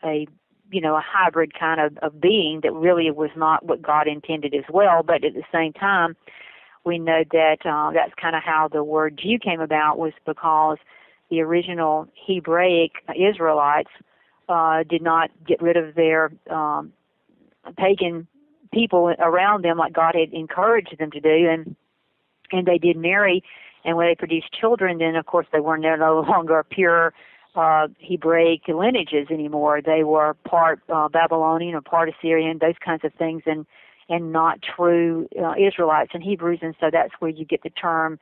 hybrid kind of being that really was not what God intended as well. But at the same time, we know that that's kind of how the word Jew came about, was because the original Hebraic Israelites did not get rid of their pagan people around them like God had encouraged them to do, and they did marry, and when they produced children, then of course they were no longer pure Hebraic lineages anymore. They were part Babylonian or part Assyrian, those kinds of things, and not true Israelites and Hebrews. And so that's where you get the term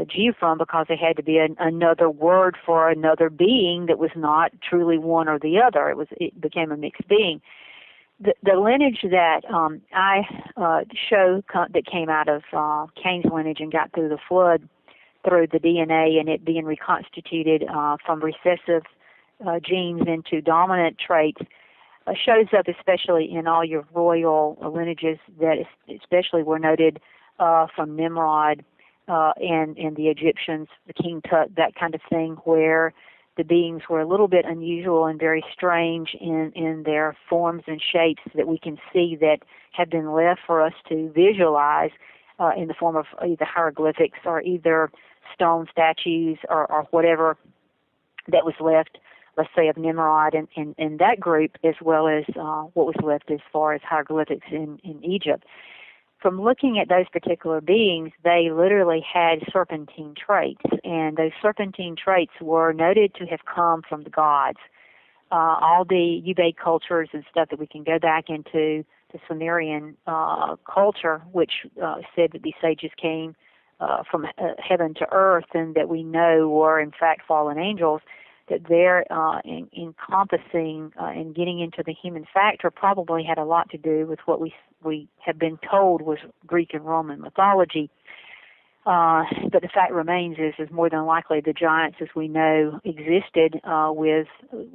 Jew from, because it had to be another word for another being that was not truly one or the other. It became a mixed being. The lineage that I show that came out of Cain's lineage and got through the flood, through the DNA and it being reconstituted from recessive genes into dominant traits, shows up especially in all your royal lineages that especially were noted from Nimrod and the Egyptians, the King Tut, that kind of thing, where the beings were a little bit unusual and very strange in their forms and shapes that we can see that have been left for us to visualize in the form of either hieroglyphics or either stone statues or whatever that was left, let's say, of Nimrod and that group, as well as what was left as far as hieroglyphics in Egypt. From looking at those particular beings, they literally had serpentine traits, and those serpentine traits were noted to have come from the gods. All the Ubaid cultures and stuff that we can go back into, the Sumerian culture, which said that these sages came from heaven to earth, and that we know were in fact fallen angels, that they're encompassing and getting into the human factor probably had a lot to do with what we have been told was Greek and Roman mythology. But the fact remains is more than likely the giants, as we know, existed with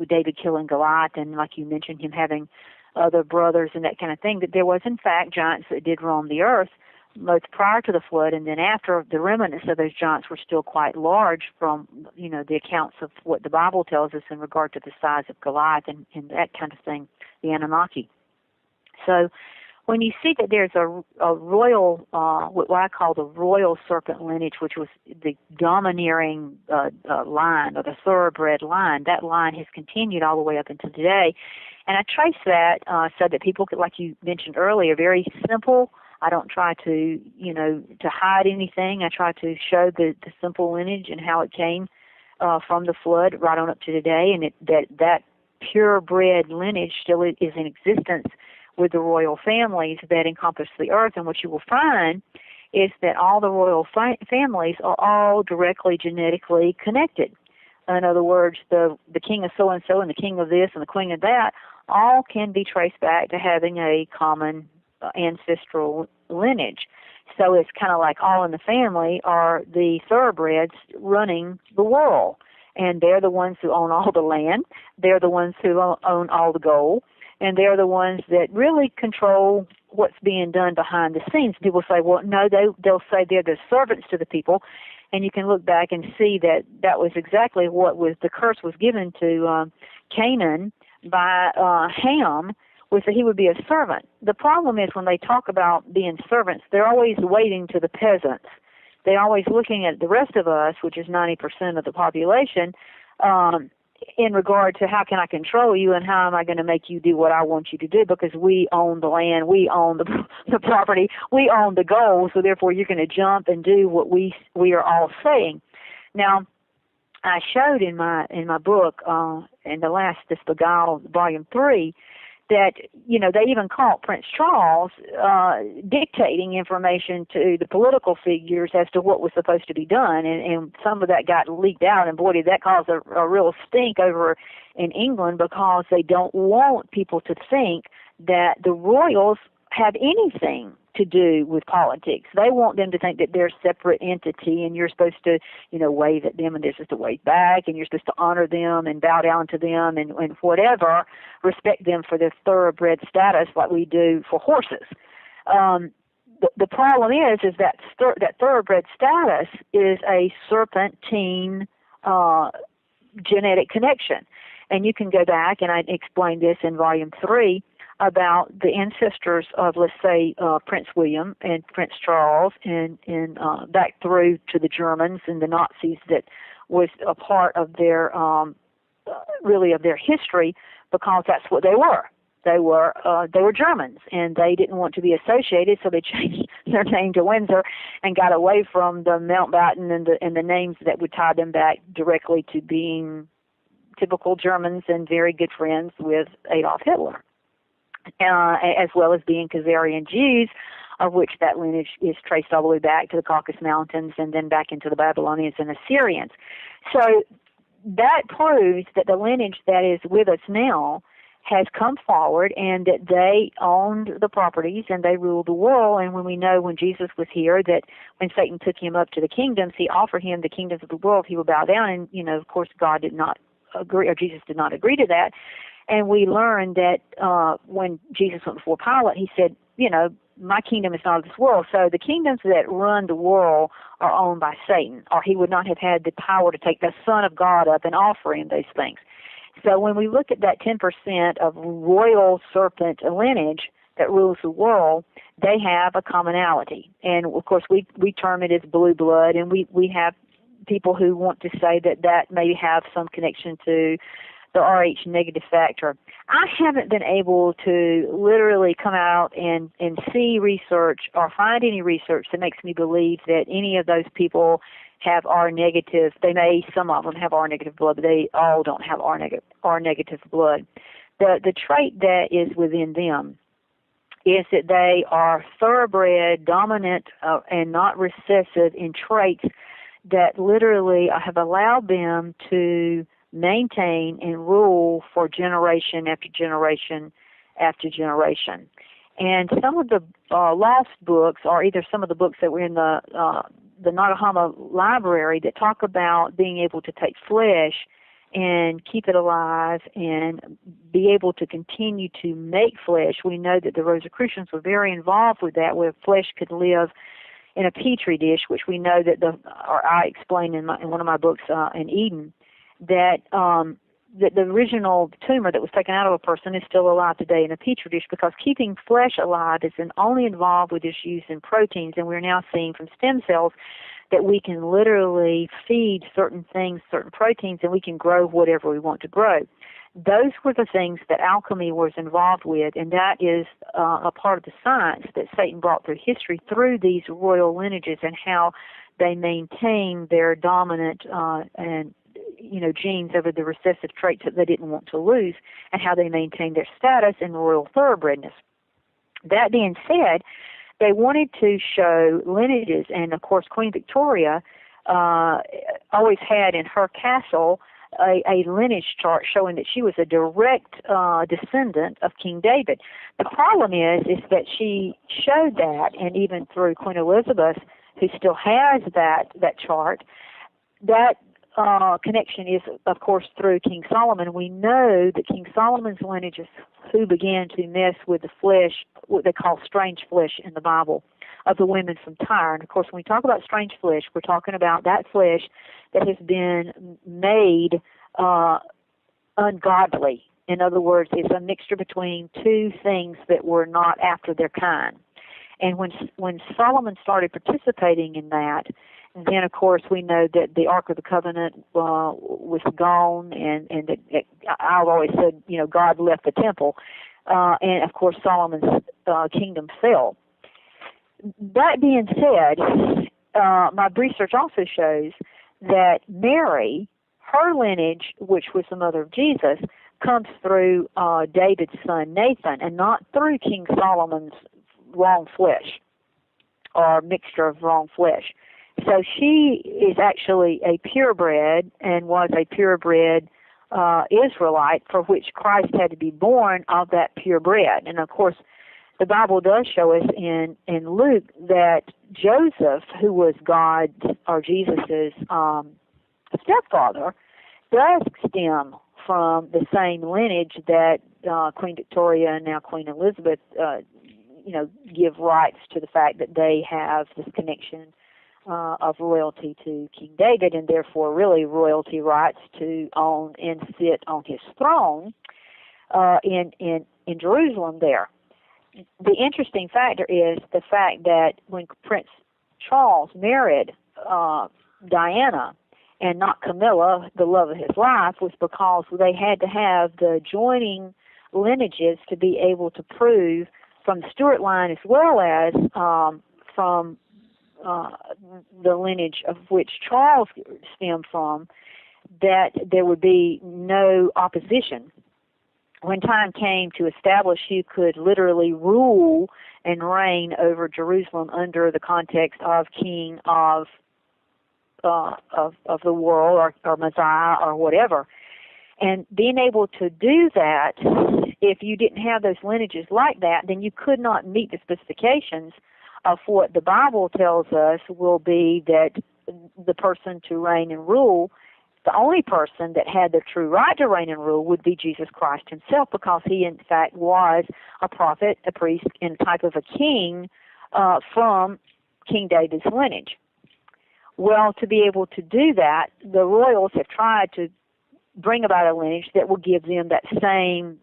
David killing Goliath, and like you mentioned, him having other brothers and that kind of thing, that there was in fact giants that did roam the earth, both prior to the flood and then after. The remnants of those giants were still quite large from, the accounts of what the Bible tells us in regard to the size of Goliath and that kind of thing, the Anunnaki. So when you see that there's a royal, what I call the royal serpent lineage, which was the domineering line, or the thoroughbred line, that line has continued all the way up into today. And I trace that so that people could, like you mentioned earlier, very simple. I don't try to, to hide anything. I try to show the simple lineage and how it came from the flood right on up to today, and that purebred lineage still is in existence with the royal families that encompass the earth. And what you will find is that all the royal families are all directly genetically connected. In other words, the king of so-and-so and the king of this and the queen of that all can be traced back to having a common ancestral lineage. So it's kind of like all in the family are the thoroughbreds running the world. And they're the ones who own all the land. They're the ones who own all the gold. And they're the ones that really control what's being done behind the scenes. People say, well, no, they'll say they're the servants to the people. And you can look back and see that was exactly what the curse was given to Canaan by Ham, was that he would be a servant. The problem is when they talk about being servants, they're always waiting to the peasants. They're always looking at the rest of us, which is 90% of the population, in regard to how can I control you and how am I going to make you do what I want you to do, because we own the land, we own the property, we own the gold, so therefore you're going to jump and do what we are all saying. Now, I showed in my book, in the last, this BEGUILED Volume 3, that, they even caught Prince Charles dictating information to the political figures as to what was supposed to be done, and some of that got leaked out, and boy, did that cause a real stink over in England, because they don't want people to think that the royals have anything to do with politics. They want them to think that they're a separate entity, and you're supposed to, wave at them, and they're supposed to wave back, and you're supposed to honor them and bow down to them and whatever, respect them for their thoroughbred status like we do for horses. The problem is that thoroughbred status is a serpentine genetic connection. And you can go back, and I explained this in Volume 3, about the ancestors of, let's say, Prince William and Prince Charles, and back through to the Germans and the Nazis, that was a part of their, really of their history, because that's what they were. They were Germans, and they didn't want to be associated, so they changed their name to Windsor and got away from the Mountbatten and the names that would tie them back directly to being typical Germans and very good friends with Adolf Hitler. As well as being Khazarian Jews, of which that lineage is traced all the way back to the Caucasus Mountains and then back into the Babylonians and Assyrians. So that proves that the lineage that is with us now has come forward, and that they owned the properties and they ruled the world. And when we know when Jesus was here, that when Satan took him up to the kingdoms, he offered him the kingdoms of the world, he would bow down. And, of course, God did not agree, or Jesus did not agree to that. And we learned that when Jesus went before Pilate, he said, my kingdom is not of this world. So the kingdoms that run the world are owned by Satan, or he would not have had the power to take the Son of God up and offer him those things. So when we look at that 10% of royal serpent lineage that rules the world, they have a commonality. And, of course, we term it as blue blood, and we have people who want to say that may have some connection to the Rh negative factor. I haven't been able to literally come out and see research or find any research that makes me believe that any of those people have R negative. Some of them have R negative blood, but they all don't have R negative blood. The trait that is within them is that they are thoroughbred, dominant, and not recessive in traits that literally have allowed them to maintain and rule for generation after generation after generation. And some of the lost books, or either some of the books that were in the Narahama library, that talk about being able to take flesh and keep it alive and be able to continue to make flesh. We know that the Rosicrucians were very involved with that, where flesh could live in a petri dish, which we know that I explained in one of my books, in Eden, that that the original tumor that was taken out of a person is still alive today in a petri dish, because keeping flesh alive is only involved with its use in proteins, and we're now seeing from stem cells that we can literally feed certain things, certain proteins, and we can grow whatever we want to grow. Those were the things that alchemy was involved with, and that is a part of the science that Satan brought through history through these royal lineages, and how they maintain their dominant genes over the recessive traits that they didn't want to lose, and how they maintain their status in royal thoroughbredness. That being said, they wanted to show lineages, and of course Queen Victoria always had in her castle a lineage chart showing that she was a direct descendant of King David. The problem is that she showed that, and even through Queen Elizabeth, who still has that chart, that connection is, of course, through King Solomon. We know that King Solomon's lineage is who began to mess with the flesh, what they call strange flesh in the Bible, of the women from Tyre. And, of course, when we talk about strange flesh, we're talking about that flesh that has been made ungodly. In other words, it's a mixture between two things that were not after their kind. And when Solomon started participating in that, then, of course, we know that the Ark of the Covenant was gone, and that I've always said, God left the temple. And, of course, Solomon's kingdom fell. That being said, my research also shows that Mary, her lineage, which was the mother of Jesus, comes through David's son Nathan, and not through King Solomon's wrong flesh, or mixture of wrong flesh. So she is actually a purebred, and was a purebred Israelite, for which Christ had to be born of that purebred. And of course, the Bible does show us in Luke that Joseph, who was God's or Jesus's stepfather, does stem from the same lineage that Queen Victoria and now Queen Elizabeth, give rights to the fact that they have this connection of royalty to King David, and therefore really royalty rights to own and sit on his throne in Jerusalem there. The interesting factor is the fact that when Prince Charles married Diana and not Camilla, the love of his life, was because they had to have the joining lineages to be able to prove from the Stuart line, as well as from the lineage of which Charles stemmed from, that there would be no opposition. When time came to establish who could literally rule and reign over Jerusalem under the context of king of the world, or Messiah, or whatever, and being able to do that, if you didn't have those lineages like that, then you could not meet the specifications of what the Bible tells us will be that the person to reign and rule, the only person that had the true right to reign and rule, would be Jesus Christ himself, because he in fact was a prophet, a priest, and type of a king from King David's lineage. Well, to be able to do that, the royals have tried to bring about a lineage that will give them that same,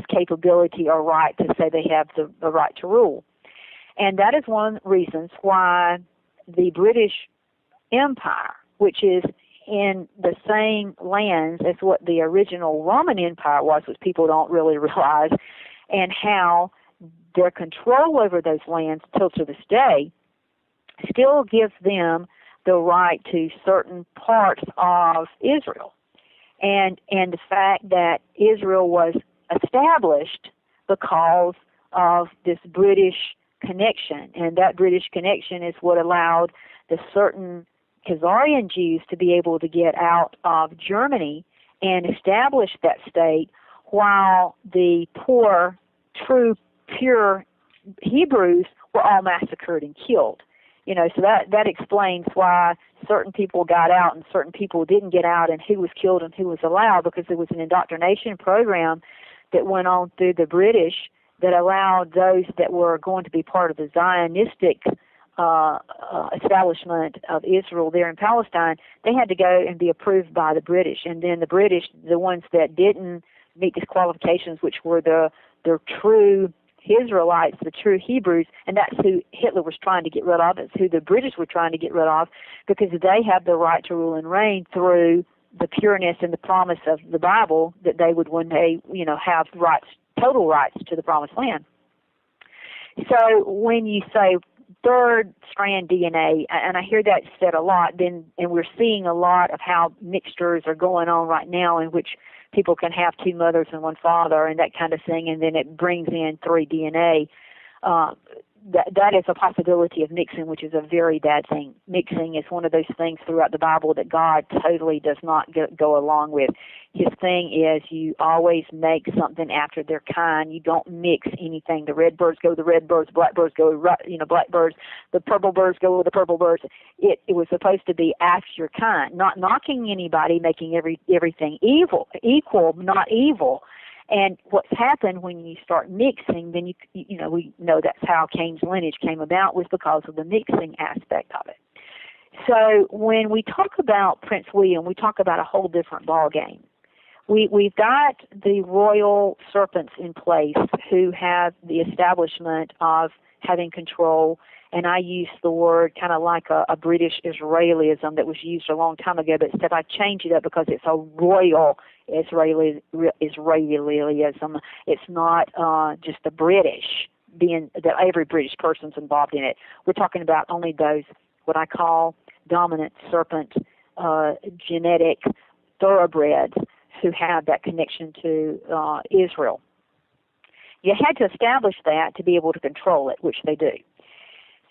capability or right to say they have the right to rule. And that is one of the reasons why the British Empire, which is in the same lands as what the original Roman Empire was, which people don't really realize, and how their control over those lands till to this day still gives them the right to certain parts of Israel. And the fact that Israel was established because of this British connection, and that British connection is what allowed the certain Khazarian Jews to be able to get out of Germany and establish that state, while the poor, true, pure Hebrews were all massacred and killed. So that explains why certain people got out and certain people didn't get out, and who was killed and who was allowed, because there was an indoctrination program that went on through the British that allowed those that were going to be part of the Zionistic establishment of Israel there in Palestine. They had to go and be approved by the British, and then the British, the ones that didn't meet these qualifications, which were the true Israelites, the true Hebrews, and that's who Hitler was trying to get rid of. It's who the British were trying to get rid of, because they have the right to rule and reign through the pureness and the promise of the Bible that they would one day, have rights, total rights to the promised land. So when you say third strand DNA, and I hear that said a lot, and we're seeing a lot of how mixtures are going on right now, in which people can have two mothers and one father and that kind of thing, and then it brings in 3 DNA. That is a possibility of mixing, which is a very bad thing. Mixing is one of those things throughout the Bible that God totally does not go along with. His thing is you always make something after their kind. You don't mix anything. The red birds go with the red birds, black birds go with black birds, the purple birds go with the purple birds. It was supposed to be after your kind, not knocking anybody, making everything equal, not evil. And what's happened when you start mixing, then we know that's how Cain's lineage came about, was because of the mixing aspect of it. So when we talk about Prince William, we talk about a whole different ball game. We've got the royal serpents in place who have the establishment of having control, and I use the word kind of like a British Israelism that was used a long time ago, but instead I change it up because it's a royal Israelism. It's not just the British, being that every British person's involved in it. We're talking about only those, what I call dominant serpent genetic thoroughbreds who have that connection to Israel. You had to establish that to be able to control it, which they do.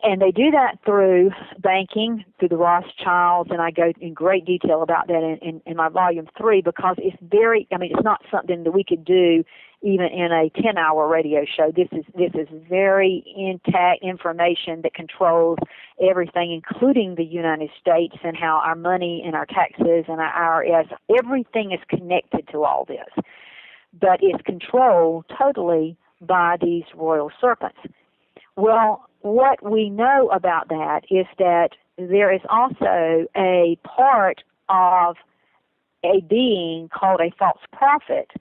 And they do that through banking, through the Rothschilds, and I go in great detail about that in my volume 3, because it's it's not something that we could do even in a 10-hour radio show. This is very intact information that controls everything, including the United States, and how our money and our taxes and our IRS, everything is connected to all this. But it's controlled totally by these royal serpents. Well, what we know about that is that there is also a part of a being called a false prophet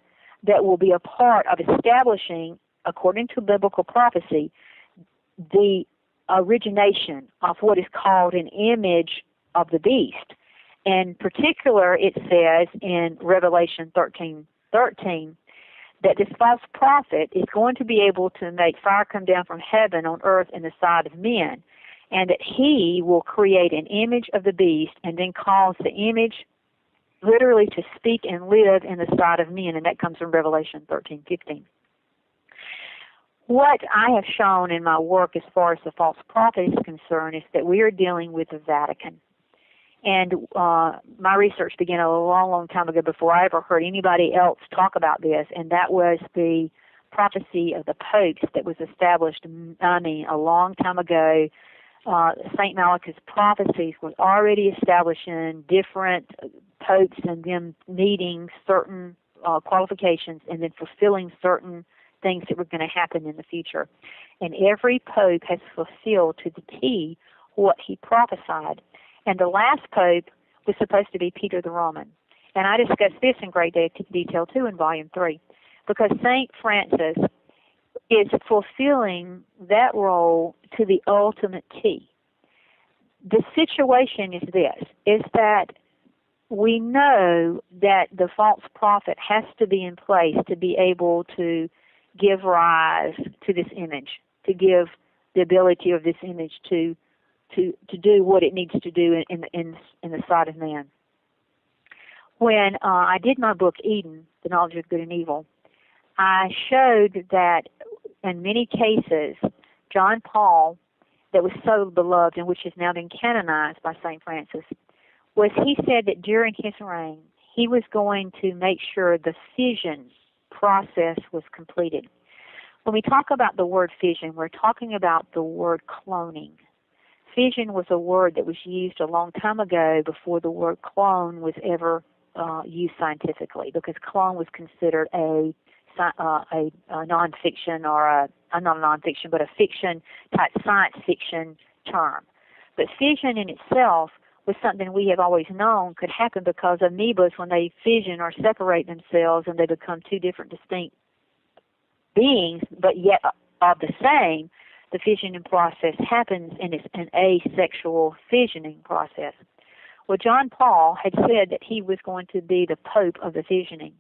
that will be a part of establishing, according to biblical prophecy, the origination of what is called an image of the beast. In particular, it says in Revelation 13:13, that this false prophet is going to be able to make fire come down from heaven on earth in the sight of men, and that he will create an image of the beast and then cause the image literally to speak and live in the sight of men, and that comes from Revelation 13:15. What I have shown in my work as far as the false prophet is concerned is that we are dealing with the Vatican. And my research began a long, long time ago before I ever heard anybody else talk about this, and that was the prophecy of the popes that was established, a long time ago. St. Malach's prophecies was already establishing different popes and them meeting certain qualifications and then fulfilling certain things that were going to happen in the future. And every pope has fulfilled to the T what he prophesied. And the last pope was supposed to be Peter the Roman. And I discuss this in great detail, too, in Volume 3, because St. Francis is fulfilling that role to the ultimate T. The situation is this, is that we know that the false prophet has to be in place to be able to give rise to this image, to give the ability of this image to do what it needs to do in the sight of man. When I did my book, Eden, The Knowledge of Good and Evil, I showed that in many cases, John Paul, that was so beloved and which has now been canonized by St. Francis, he said that during his reign, he was going to make sure the fission process was completed. When we talk about the word fission, we're talking about the word cloning. fission was a word that was used a long time ago before the word clone was ever used scientifically, because clone was considered a nonfiction or not a nonfiction, but a fiction type science fiction term. But fission in itself was something we have always known could happen, because amoebas, when they fission or separate themselves and they become two different distinct beings, but yet are the same, the fissioning process happens, and it's an asexual fissioning process. Well, John Paul had said that he was going to be the Pope of the fissioning,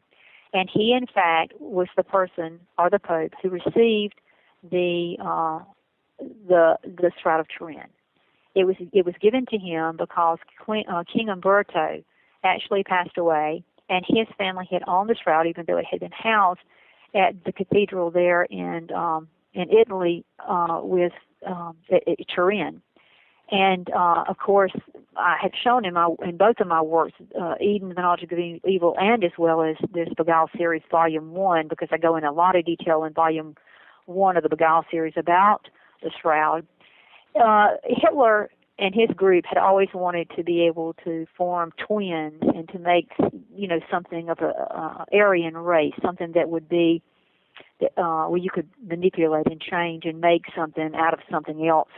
and he, in fact, was the person, or the Pope, who received the Shroud of Turin. It was given to him because King Umberto actually passed away, and his family had owned the shroud, even though it had been housed at the cathedral there in Italy with Turin. And of course, I had shown him in both of my works, Eden, the Knowledge of Good and Evil, and as well as this Beguiled series, Volume 1, because I go in a lot of detail in Volume 1 of the Beguiled series about the shroud. Hitler and his group had always wanted to be able to form twins and to make, something of a Aryan race, something that would be where you could manipulate and change and make something out of something else.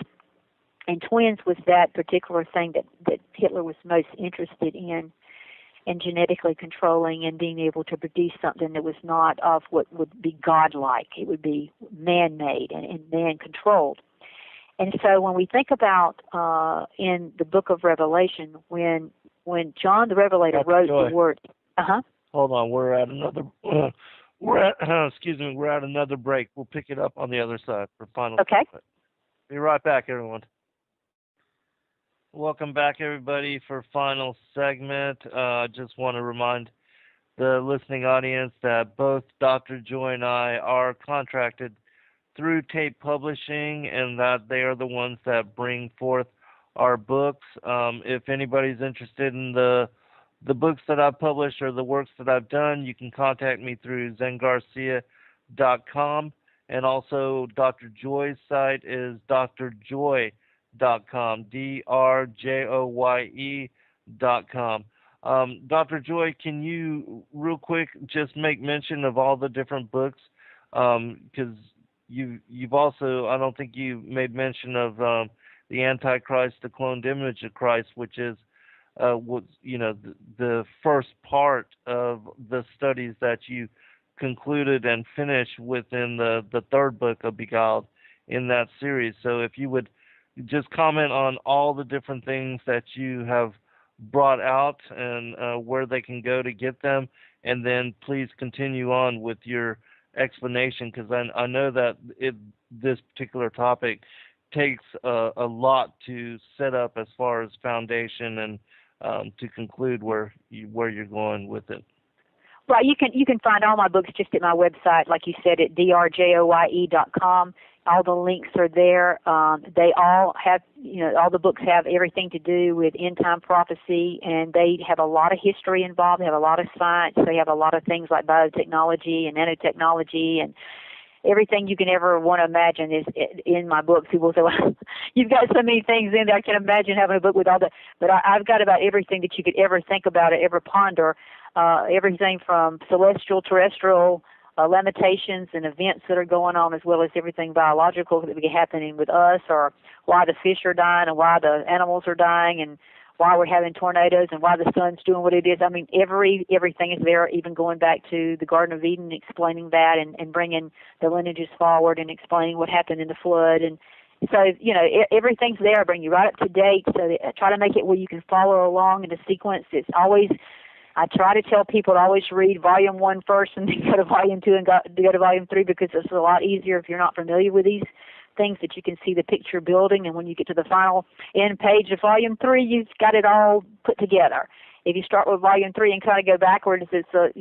And twins was that particular thing that Hitler was most interested in genetically controlling and being able to produce something that was not of what would be godlike. It would be man-made and man-controlled. And so when we think about in the book of Revelation, when John the Revelator wrote the word, Hold on, we're at another break. We'll pick it up on the other side for final. Okay. Segment. Be right back, everyone. Welcome back, everybody, for final segment. I just want to remind the listening audience that both Dr. Joye and I are contracted through Tape Publishing, and that they are the ones that bring forth our books. If anybody's interested in the books that I've published or the works that I've done, you can contact me through zengarcia.com, and also Dr. Joye's site is drjoye.com, drjoye.com. Dr. Joye, can you real quick just make mention of all the different books? Because you've also, I don't think you made mention of the Antichrist, the cloned image of Christ, which is the first part of the studies that you concluded and finished within the third book of Beguiled in that series. So if you would just comment on all the different things that you have brought out and where they can go to get them, and then please continue on with your explanation, because I know that this particular topic takes a lot to set up as far as foundation and to conclude where you're going with it. Right, you can find all my books just at my website, like you said, at drjoye.com. All the links are there. They all have, all the books have everything to do with end-time prophecy, and they have a lot of history involved. They have a lot of science. They have a lot of things like biotechnology and nanotechnology, and everything you can ever want to imagine is in my books. People say, well, you've got so many things in there. I can imagine having a book with all that. But I've got about everything that you could ever think about or ever ponder, everything from celestial, terrestrial, limitations and events that are going on, as well as everything biological that would be happening with us, or why the fish are dying and why the animals are dying and why we're having tornadoes and why the sun's doing what it is. I mean, everything is there, even going back to the Garden of Eden, explaining that and bringing the lineages forward and explaining what happened in the flood. And so, everything's there. I bring you right up to date. So I try to make it where you can follow along in the sequence. It's always, I try to tell people to always read Volume 1 first and then go to Volume 2 and go to Volume 3, because it's a lot easier if you're not familiar with these things, that you can see the picture building, and when you get to the final end page of Volume 3, you've got it all put together. If you start with Volume 3 and kind of go backwards, it's a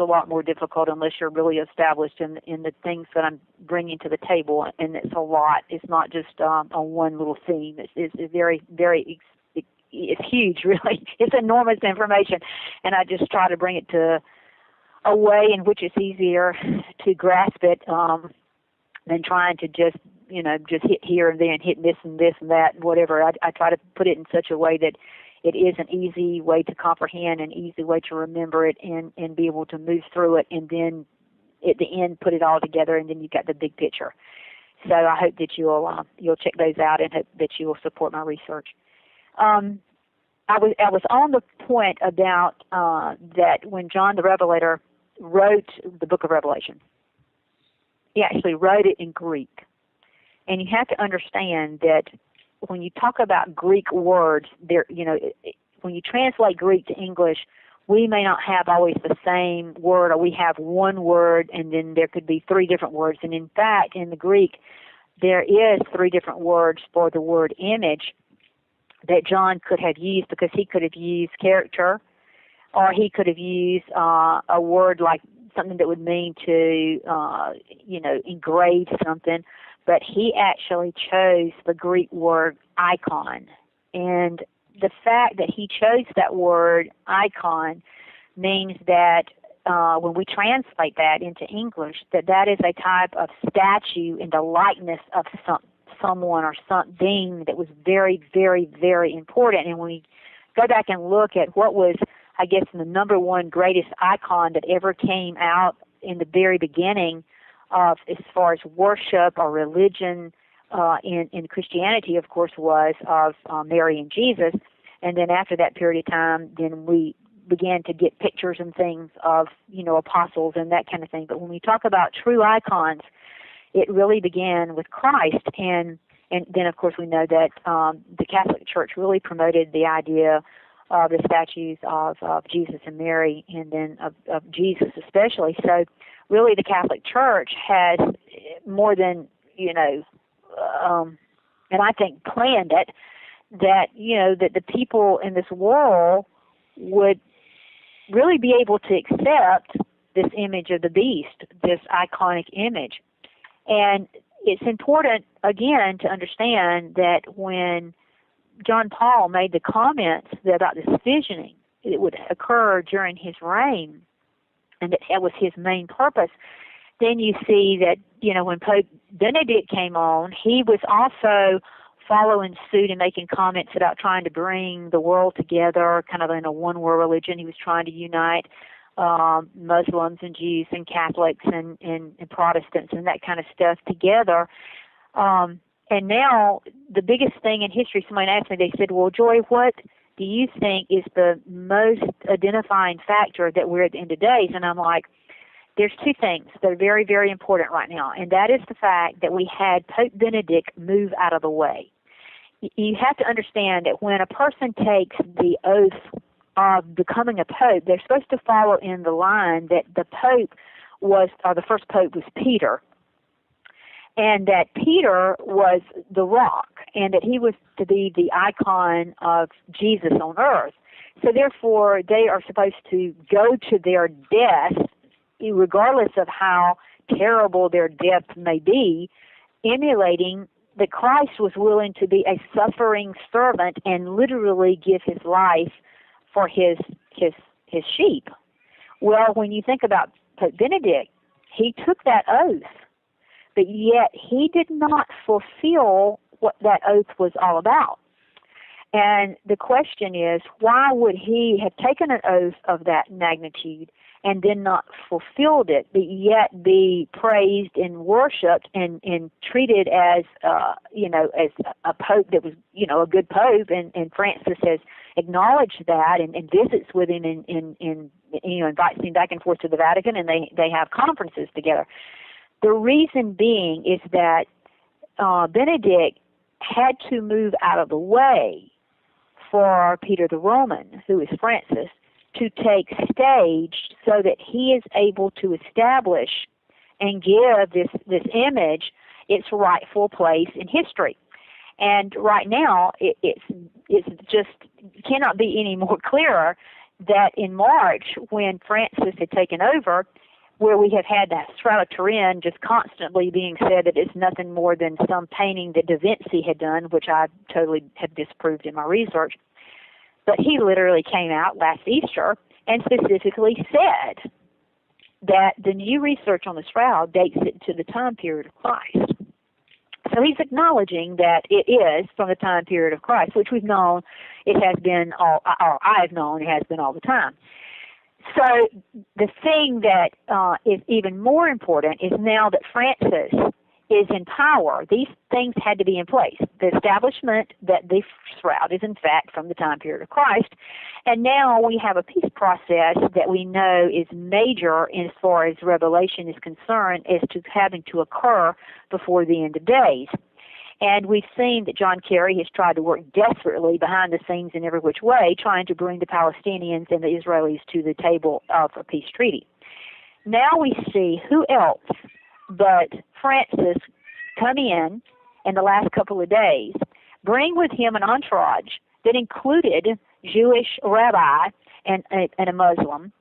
lot more difficult unless you're really established in the things that I'm bringing to the table, and it's a lot. It's not just on one little theme. It's very, very, it's huge, really. It's enormous information, and I just try to bring it to a way in which it's easier to grasp it than trying to just just hit here and then, hit this and that, and whatever. I try to put it in such a way that it is an easy way to comprehend, an easy way to remember it, and be able to move through it, and then at the end put it all together, and then you've got the big picture. So I hope that you'll check those out, and hope that you will support my research. I was on the point about that when John the Revelator wrote the book of Revelation, he actually wrote it in Greek. And you have to understand that when you talk about Greek words, when you translate Greek to English, we may not have always the same word, or we have one word and then there could be three different words. And in fact, in the Greek, there is three different words for the word image that John could have used, because he could have used character, or he could have used a word like something that would mean to, engrave something. But he actually chose the Greek word icon. And the fact that he chose that word icon means that when we translate that into English, that is a type of statue in the likeness of someone or something that was very, very, very important. And when we go back and look at what was, I guess, the number one greatest icon that ever came out in the very beginning of, as far as worship or religion in Christianity, of course, was of Mary and Jesus. And then after that period of time, then we began to get pictures and things of, apostles and that kind of thing. But when we talk about true icons, it really began with Christ. And then, of course, we know that the Catholic Church really promoted the idea of the statues of Jesus and Mary, and then of Jesus especially. So really the Catholic Church has more than, and I think planned it, that, that the people in this world would really be able to accept this image of the beast, this iconic image. And it's important, again, to understand that when John Paul made the comments about this visioning, it would occur during his reign, and that was his main purpose. Then you see that, when Pope Benedict came on, he was also following suit and making comments about trying to bring the world together, kind of in a one-world religion. He was trying to unite Muslims and Jews and Catholics and Protestants and that kind of stuff together. And now the biggest thing in history, somebody asked me, they said, well, Joy, what do you think is the most identifying factor that we're at the end of days? And I'm like, there's two things that are very, very important right now, and that is the fact that we had Pope Benedict move out of the way. You have to understand that when a person takes the oath of becoming a pope, they're supposed to follow in the line that the pope was, or the first pope was Peter, and that Peter was the rock, and that he was to be the icon of Jesus on earth. So therefore, they are supposed to go to their death, regardless of how terrible their death may be, emulating that Christ was willing to be a suffering servant and literally give his life for his sheep. Well, when you think about Pope Benedict, he took that oath, but yet he did not fulfill what that oath was all about. And the question is, why would he have taken an oath of that magnitude and then not fulfilled it, but yet be praised and worshipped and treated as, as a pope that was, a good pope, and Francis has acknowledged that and visits with him and invites him back and forth to the Vatican, and they have conferences together. The reason being is that Benedict had to move out of the way for Peter the Roman, who is Francis, to take stage so that he is able to establish and give this image its rightful place in history. And right now, it's just cannot be any more clearer that in March, when Francis had taken over, where we have had that Shroud of Turin just constantly being said that it's nothing more than some painting that Da Vinci had done, which I totally have disproved in my research. But he literally came out last Easter and specifically said that the new research on the shroud dates it to the time period of Christ. So he's acknowledging that it is from the time period of Christ, which we've known it has been or I've known it has been all the time. So the thing that is even more important is now that Francis is in power, these things had to be in place. The establishment that the shroud is in fact from the time period of Christ, and now we have a peace process that we know is major as far as Revelation is concerned as to having to occur before the end of days. And we've seen that John Kerry has tried to work desperately behind the scenes in every which way, trying to bring the Palestinians and the Israelis to the table of a peace treaty. Now we see who else but Francis come in the last couple of days, bring with him an entourage that included Jewish rabbi and a Muslim,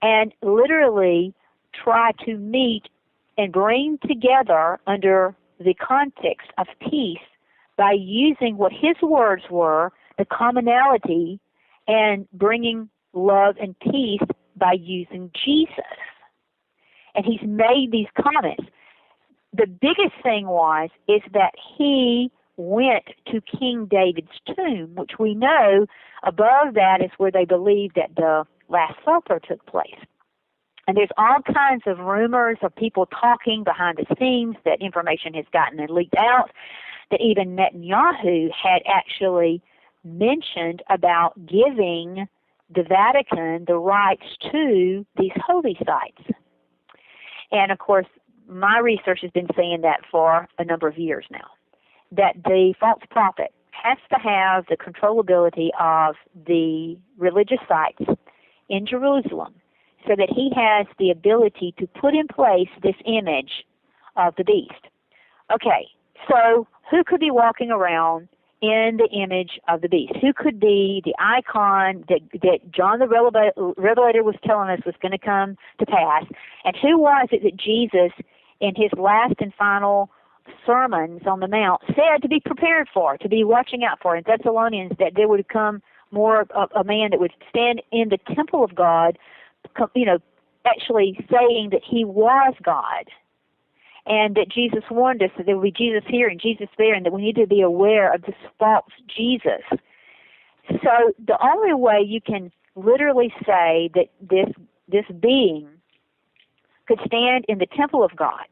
and literally try to meet and bring together under the context of peace by using what his words were, the commonality, and bringing love and peace by using Jesus. And he's made these comments. The biggest thing is that he went to King David's tomb, which we know above that is where they believe that the Last Supper took place. And there's all kinds of rumors of people talking behind the scenes that information has gotten and leaked out, that even Netanyahu had actually mentioned about giving the Vatican the rights to these holy sites. And, of course, my research has been saying that for a number of years now, that the false prophet has to have the controllability of the religious sites in Jerusalem so that he has the ability to put in place this image of the beast. Okay, so who could be walking around in the image of the beast? Who could be the icon that John the Revelator was telling us was going to come to pass? And who was it that Jesus, in his last and final sermons on the Mount, said to be prepared for, to be watching out for in Thessalonians, that there would come more of a man that would stand in the temple of God, actually saying that he was God, and that Jesus warned us that there would be Jesus here and Jesus there, and that we need to be aware of this false Jesus. So the only way you can literally say that this being could stand in the temple of God,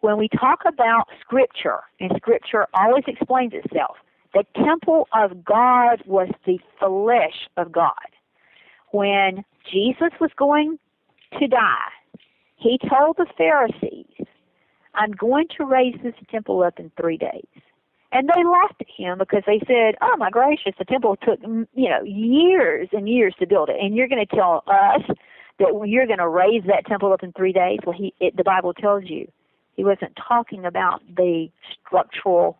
when we talk about Scripture, and Scripture always explains itself, the temple of God was the flesh of God. When Jesus was going to die, he told the Pharisees, I'm going to raise this temple up in 3 days. And they laughed at him because they said, oh my gracious, the temple took, years and years to build it. And you're going to tell us that you're going to raise that temple up in 3 days? Well, the Bible tells you he wasn't talking about the structural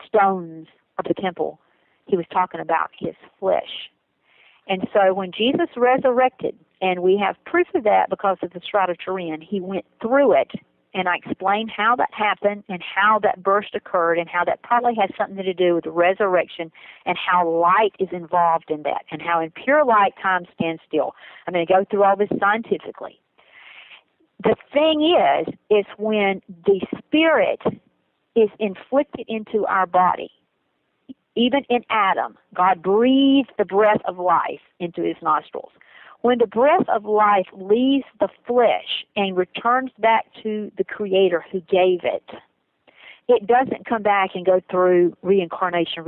stones of the temple. He was talking about his flesh. And so when Jesus resurrected, and we have proof of that because of the Shroud of Turin, he went through it, and I explained how that happened and how that burst occurred and how that probably has something to do with the resurrection and how light is involved in that and how in pure light time stands still. I'm going to go through all this scientifically. The thing is when the Spirit is inflicted into our body, even in Adam, God breathed the breath of life into his nostrils. When the breath of life leaves the flesh and returns back to the Creator who gave it, it doesn't come back and go through reincarnation.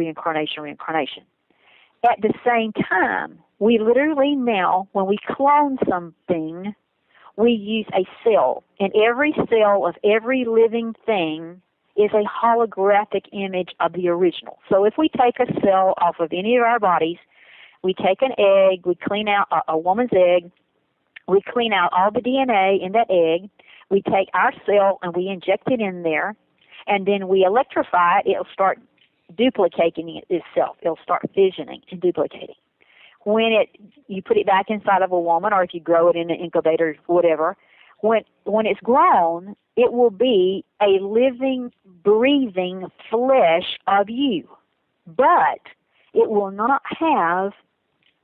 At the same time, we literally now, when we clone something, we use a cell. And every cell of every living thing is a holographic image of the original. So if we take a cell off of any of our bodies, we take an egg, we clean out a woman's egg, we clean out all the DNA in that egg, we take our cell and we inject it in there, and then we electrify it, it'll start duplicating itself. It'll start fissioning and duplicating. When you put it back inside of a woman, or if you grow it in an incubator, whatever, when it's grown, it will be a living, breathing flesh of you. But it will not have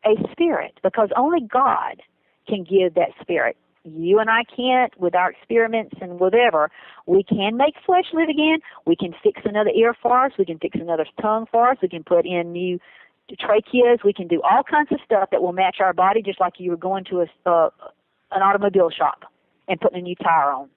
a spirit, because only God can give that spirit. you and I can't with our experiments and whatever. We can make flesh live again. We can fix another ear for us. We can fix another tongue for us. We can put in new tracheas. We can do all kinds of stuff that will match our body, just like you were going to an automobile shop and putting a new tire on.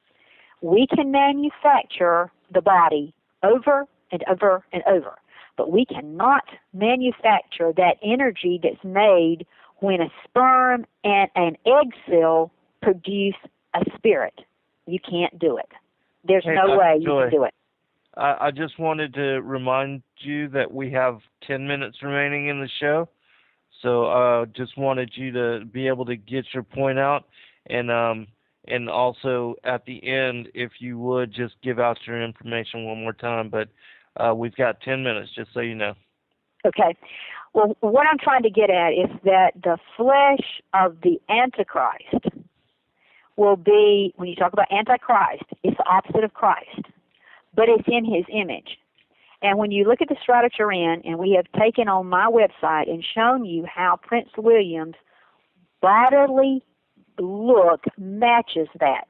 We can manufacture the body over and over and over, but we cannot manufacture that energy that's made when a sperm and an egg cell produce a spirit. You can't do it. There's no way you Joye, can do it. I just wanted to remind you that we have 10 minutes remaining in the show, so just wanted you to be able to get your point out, and also at the end, if you would just give out your information one more time. But we've got 10 minutes, just so you know. Okay. Well, what I'm trying to get at is that the flesh of the Antichrist will be, when you talk about Antichrist, it's the opposite of Christ, but it's in his image. And when you look at the Strata Turin, and we have taken on my website and shown you how Prince William's bodily look matches that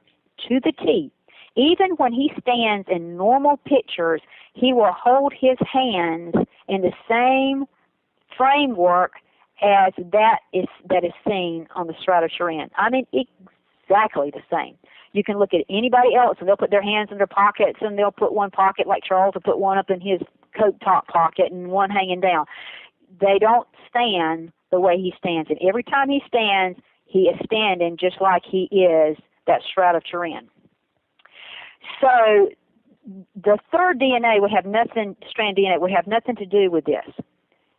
to the T. Even when he stands in normal pictures, he will hold his hands in the same framework as that is seen on the Strata Turin. I mean, exactly the same. You can look at anybody else, and they'll put their hands in their pockets, and they'll put one pocket, like Charles will put one up in his coat top pocket and one hanging down. They don't stand the way he stands. And every time he stands, he is standing just like he is that Strata Turin. So the third DNA would have nothing, strand DNA would have nothing to do with this.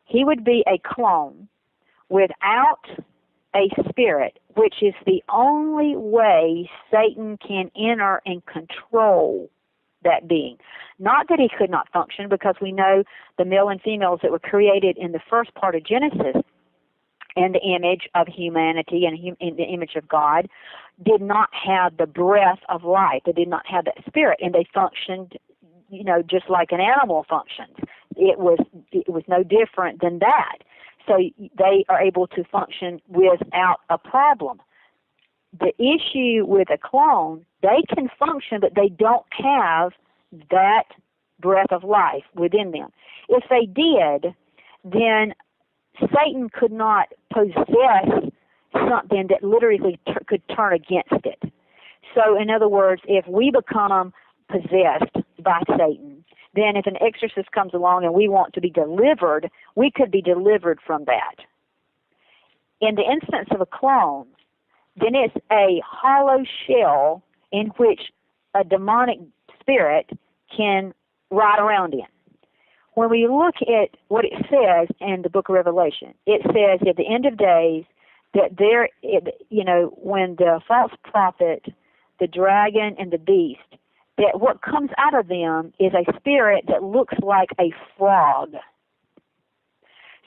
He would be a clone without a spirit, which is the only way Satan can enter and control that being. Not that he could not function, because we know the male and females that were created in the first part of Genesis in the image of humanity and in the image of God did not have the breath of life. They did not have that spirit, and they functioned, just like an animal functions. It was no different than that. So they are able to function without a problem. The issue with a clone, they can function, but they don't have that breath of life within them. If they did, then Satan could not possess something that literally could turn against it. So, in other words, if we become possessed by Satan, then if an exorcist comes along and we want to be delivered, we could be delivered from that. In the instance of a clone, then it's a hollow shell in which a demonic spirit can ride around in. When we look at what it says in the book of Revelation, it says at the end of days that when the false prophet, the dragon, and the beast, that what comes out of them is a spirit that looks like a frog.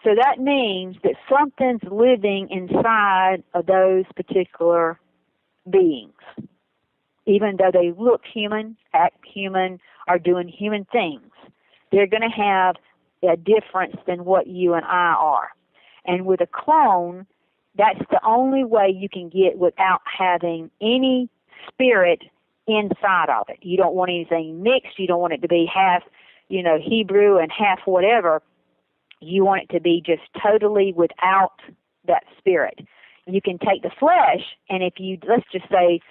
So that means that something's living inside of those particular beings. Even though they look human, act human, are doing human things, they're going to have a difference than what you and I are. And with a clone, that's the only way you can get without having any spirit inside of it. You don't want anything mixed. You don't want it to be half, Hebrew and half whatever. You want it to be just totally without that spirit. You can take the flesh, and let's just say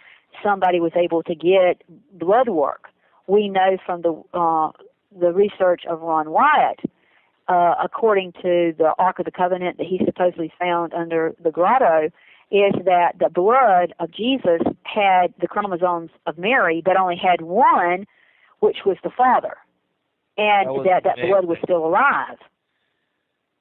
somebody was able to get blood work. We know from the research of Ron Wyatt, according to the Ark of the Covenant that he supposedly found under the grotto, is that the blood of Jesus had the chromosomes of Mary, but only had one, which was the Father, and that blood was still alive.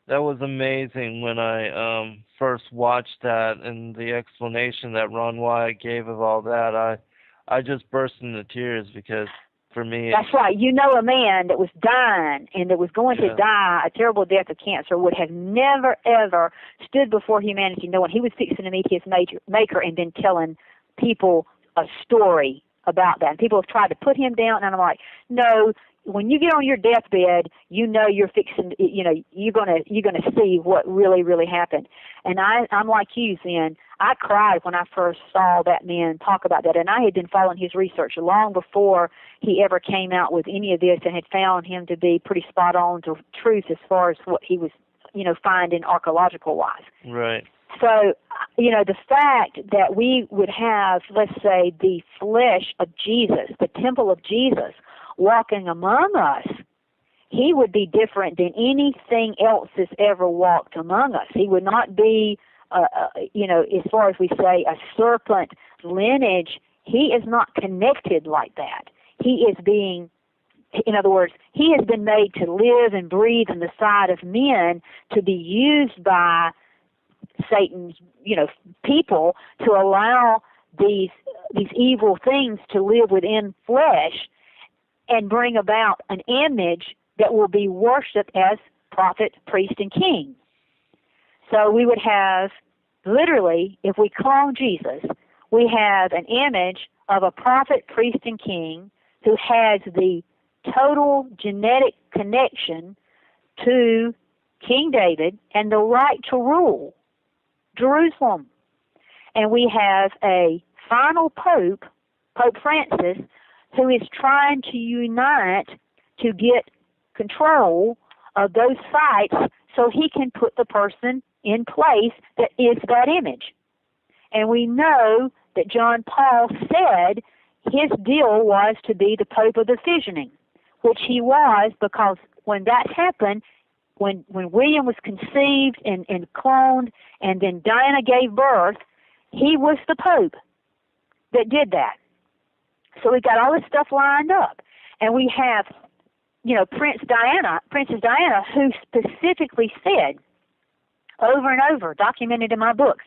That was amazing when I first watched that, and the explanation that Ron Wyatt gave of all that. I just burst into tears, because for me... That's right. A man that was dying and that was going to die a terrible death of cancer would have never, ever stood before humanity knowing he was fixing to meet his maker and then telling people a story about that. And people have tried to put him down, and I'm like, no, when you get on your deathbed, you know you're fixing, you're gonna see what really happened. And I'm like you, Zen. I cried when I first saw that man talk about that, and I had been following his research long before he ever came out with any of this, and had found him to be pretty spot on to truth as far as what he was, finding archaeological wise. Right. So, the fact that we would have, let's say, the flesh of Jesus, the temple of Jesus, walking among us, he would be different than anything else that's ever walked among us. He would not be, as far as we say, a serpent lineage. He is not connected like that. He is being, in other words, he has been made to live and breathe in the side of men, to be used by Satan's, people, to allow these evil things to live within flesh and bring about an image that will be worshipped as prophet, priest, and king. So we would have, literally, if we clone Jesus, we have an image of a prophet, priest, and king who has the total genetic connection to King David and the right to rule Jerusalem. And we have a final pope, Pope Francis, who is trying to unite to get control of those sites so he can put the person in place that is that image. And we know that John Paul said his deal was to be the Pope of the Fissioning, which he was, because when that happened, when William was conceived and cloned, and then Diana gave birth, he was the Pope that did that. So we got all this stuff lined up. And we have, Princess Diana, who specifically said, over and over, documented in my books,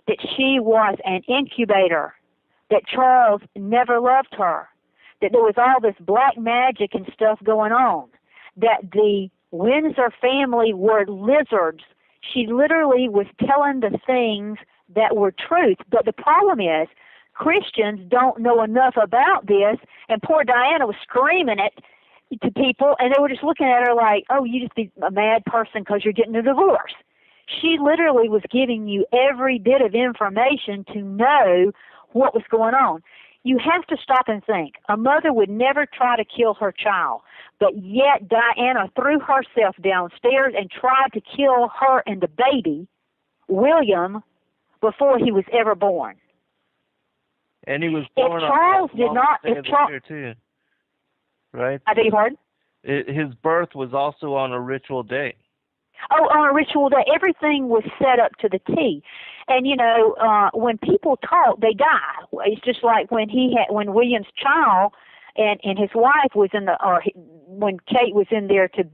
that she was an incubator, that Charles never loved her, that there was all this black magic and stuff going on, that the Windsor family were lizards. She literally was telling the things that were truth. But the problem is, Christians don't know enough about this, and poor Diana was screaming it to people, and they were just looking at her like, oh, you just be a mad person because you're getting a divorce. She literally was giving you every bit of information to know what was going on. You have to stop and think. A mother would never try to kill her child, but yet Diana threw herself downstairs and tried to kill her and the baby, William, before he was ever born. And he was born if Charles did not, if Charles, too, right? I beg your pardon? His birth was also on a ritual day. Oh, on a ritual day. Everything was set up to the T. And, when people talk, they die. It's just like when William's child and his wife was when Kate was in there to,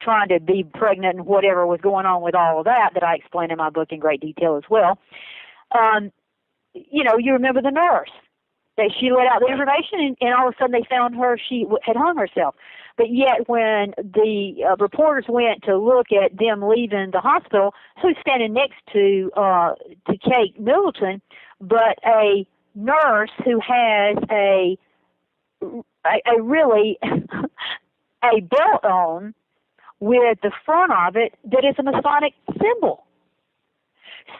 trying to be pregnant and whatever was going on with all of that I explain in my book in great detail as well. You remember the nurse. That she let out the information, and all of a sudden they found she had hung herself. But yet when the reporters went to look at them leaving the hospital, who's standing next to Kate Middleton, but a nurse who has a really a belt on with the front of it that is a Masonic symbol.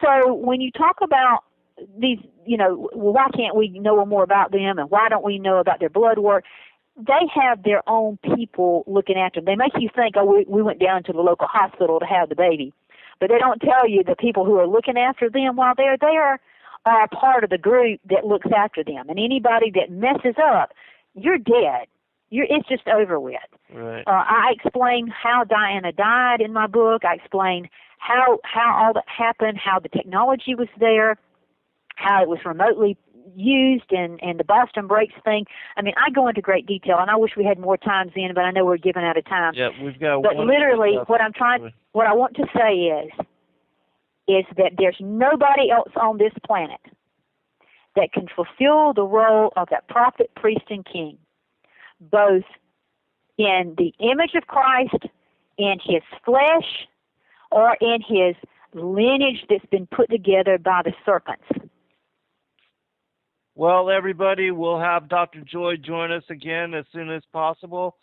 So when you talk about these, why can't we know more about them, and why don't we know about their blood work? They have their own people looking after them. They make you think, we went down to the local hospital to have the baby. But they don't tell you the people who are looking after them while they're there are part of the group that looks after them. And anybody that messes up, you're dead. It's just over with. Right. I explain how Diana died in my book. I explain how all that happened, how the technology was there, how it was remotely used, and the Boston breaks thing. I mean, I go into great detail, and I wish we had more time, Zen, but I know we're giving out of time. Yeah, we've got. But literally, what I want to say is that there's nobody else on this planet that can fulfill the role of that prophet, priest, and king, both in the image of Christ, in his flesh, or in his lineage that's been put together by the serpents. Well, everybody, we'll have Dr. Joye join us again as soon as possible.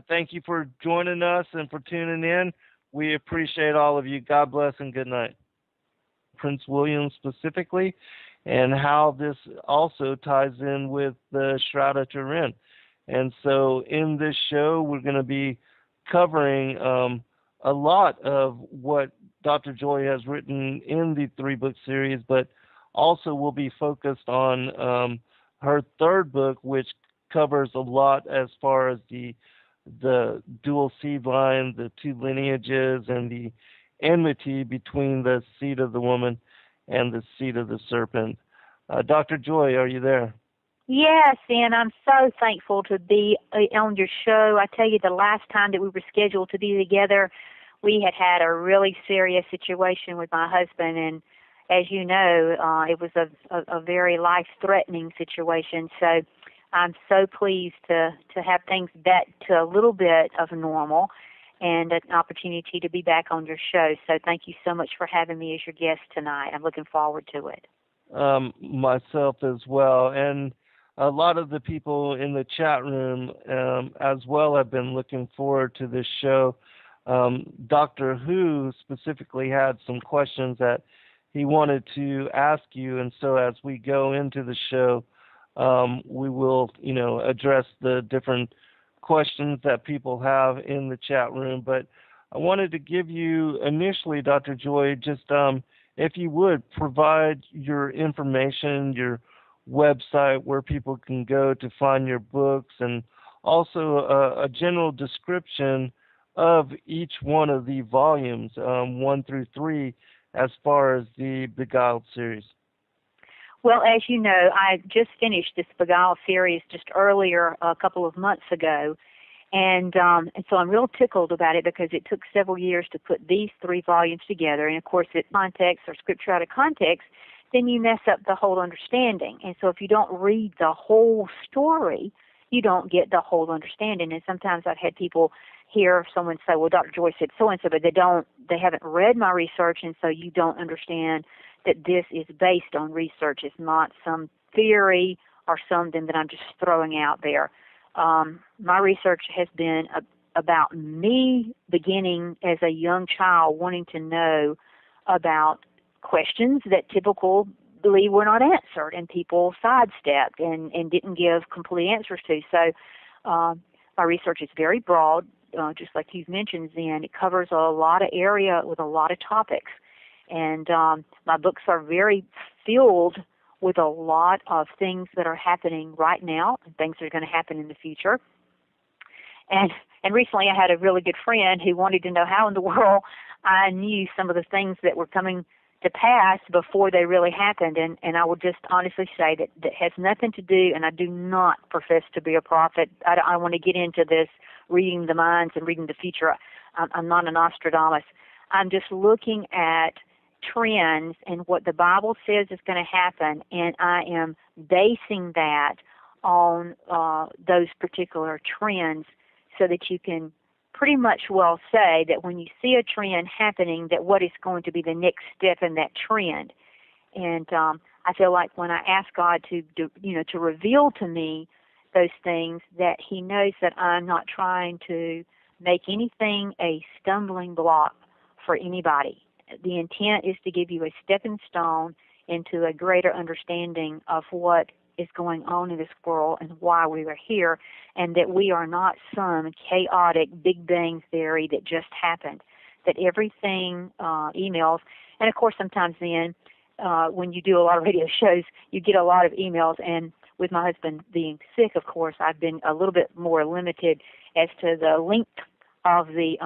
Thank you for joining us and for tuning in. We appreciate all of you. God bless and good night. Prince William specifically, and how this also ties in with the Shroud of Turin. And so in this show, we're going to be covering a lot of what Dr. Joye has written in the 3-book series, but also we'll be focused on her 3rd book, which covers a lot as far as the dual seed line, the 2 lineages, and the enmity between the seed of the woman and the seed of the serpent. Dr. Joye, are you there? Yes, and I'm so thankful to be on your show. I tell you, the last time that we were scheduled to be together, we had a really serious situation with my husband, and as you know, it was a very life-threatening situation. So I'm so pleased to have things back to a little bit of normal and an opportunity to be back on your show. So thank you so much for having me as your guest tonight. I'm looking forward to it. Myself as well. And a lot of the people in the chat room as well have been looking forward to this show. Doctor Who specifically had some questions that he wanted to ask you, and so as we go into the show, we will, address the different questions that people have in the chat room. But I wanted to give you initially, Dr. Joye, just if you would provide your information, your website where people can go to find your books, and also a general description of each one of the volumes, 1 through 3, as far as the Beguiled series. Well, as you know, I just finished this Beguiled series just earlier, a couple of months ago, and so I'm real tickled about it because it took several years to put these 3 volumes together. And of course, if context or scripture out of context, then you mess up the whole understanding. And so if you don't read the whole story, you don't get the whole understanding. And sometimes I've had people hear someone say, "Well, Dr. Joye said so and so," but they haven't read my research, and so you don't understand that this is based on research. It's not some theory or something that I'm just throwing out there. My research has been about me beginning as a young child wanting to know about questions that typically were not answered, and people sidestepped and didn't give complete answers to. So my research is very broad, just like you've mentioned, Zen. It covers a lot of area with a lot of topics. And my books are very filled with a lot of things that are happening right now and things that are going to happen in the future. And recently I had a really good friend who wanted to know how in the world I knew some of the things that were coming to pass before they really happened. And I will just honestly say that has nothing to do, and I do not profess to be a prophet. I want to get into this reading the minds and reading the future. I'm not an Nostradamus. I'm just looking at trends and what the Bible says is going to happen, and I am basing that on those particular trends so that you can pretty much well say that when you see a trend happening, that what is going to be the next step in that trend. And I feel like when I ask God to reveal to me those things, that He knows that I'm not trying to make anything a stumbling block for anybody. The intent is to give you a stepping stone into a greater understanding of what is going on in this world and why we are here, and that we are not some chaotic Big Bang theory that just happened, that everything emails, and of course sometimes then when you do a lot of radio shows, you get a lot of emails, and with my husband being sick, of course, I've been a little bit more limited as to the length of the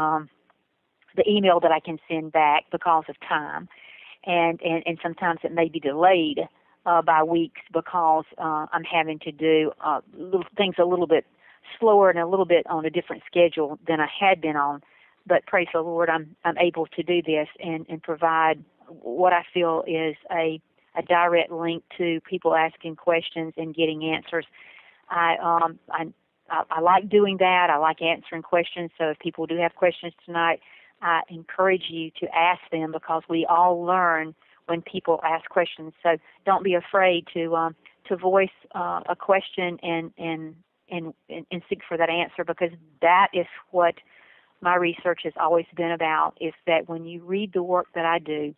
email that I can send back because of time, and sometimes it may be delayed by weeks because I'm having to do things a little bit slower and a little bit on a different schedule than I had been on. But praise the Lord, I'm able to do this and provide what I feel is a direct link to people asking questions and getting answers. I like doing that. I like answering questions. So if people do have questions tonight, I encourage you to ask them, because we all learn when people ask questions. So don't be afraid to voice a question and and seek for that answer, because that is what my research has always been about, is that when you read the work that I do,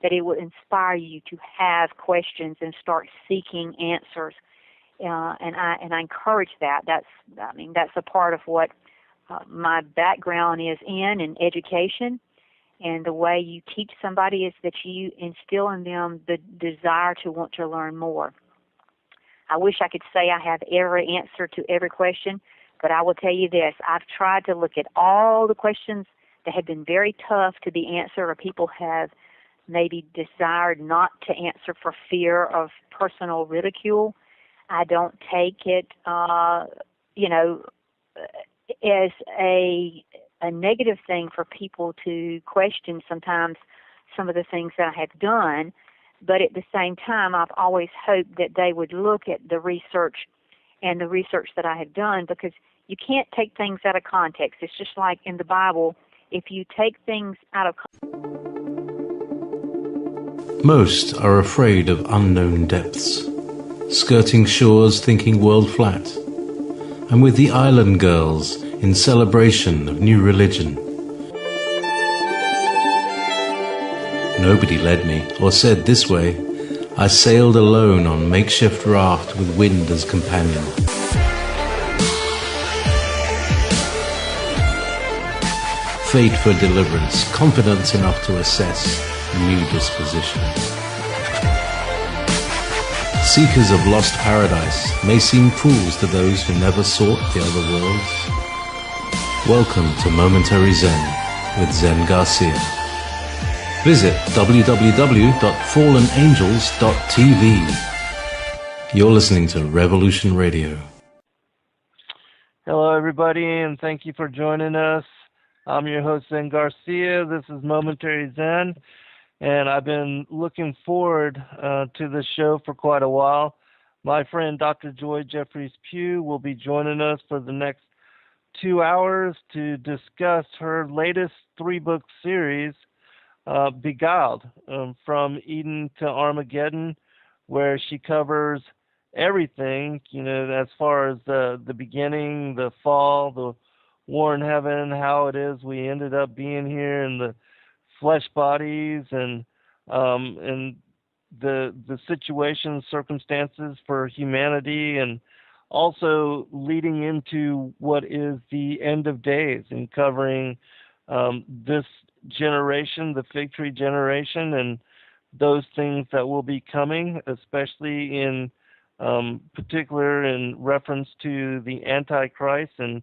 that it will inspire you to have questions and start seeking answers. And I encourage that. That's a part of what my background is in education. And the way you teach somebody is that you instill in them the desire to want to learn more. I wish I could say I have every answer to every question, but I will tell you this. I've tried to look at all the questions that have been very tough to be answered, or people have maybe desired not to answer for fear of personal ridicule. I don't take it, as a negative thing for people to question sometimes some of the things that I have done. But at the same time, I've always hoped that they would look at the research and the research that I have done, because you can't take things out of context. It's just like in the Bible. If you take things out of Most are afraid of unknown depths, skirting shores thinking world flat, and with the island girls in celebration of new religion. Nobody led me or said this way. I sailed alone on makeshift raft with wind as companion. Fate for deliverance, confidence enough to assess new disposition. Seekers of lost paradise may seem fools to those who never sought the other worlds. Welcome to Momentary Zen with Zen Garcia. Visit www.fallenangels.tv. You're listening to Revolution Radio. Hello, everybody, and thank you for joining us. I'm your host, Zen Garcia. This is Momentary Zen, and I've been looking forward to this show for quite a while. My friend Dr. Joye Jeffries-Pugh will be joining us for the next 2 hours to discuss her latest 3-book series, Beguiled, from Eden to Armageddon, where she covers everything, as far as the beginning, the fall, the war in heaven, how it is we ended up being here in the flesh bodies, and the situations, circumstances for humanity, and also leading into what is the end of days, and covering this generation, the fig tree generation, and those things that will be coming, especially in particular in reference to the Antichrist and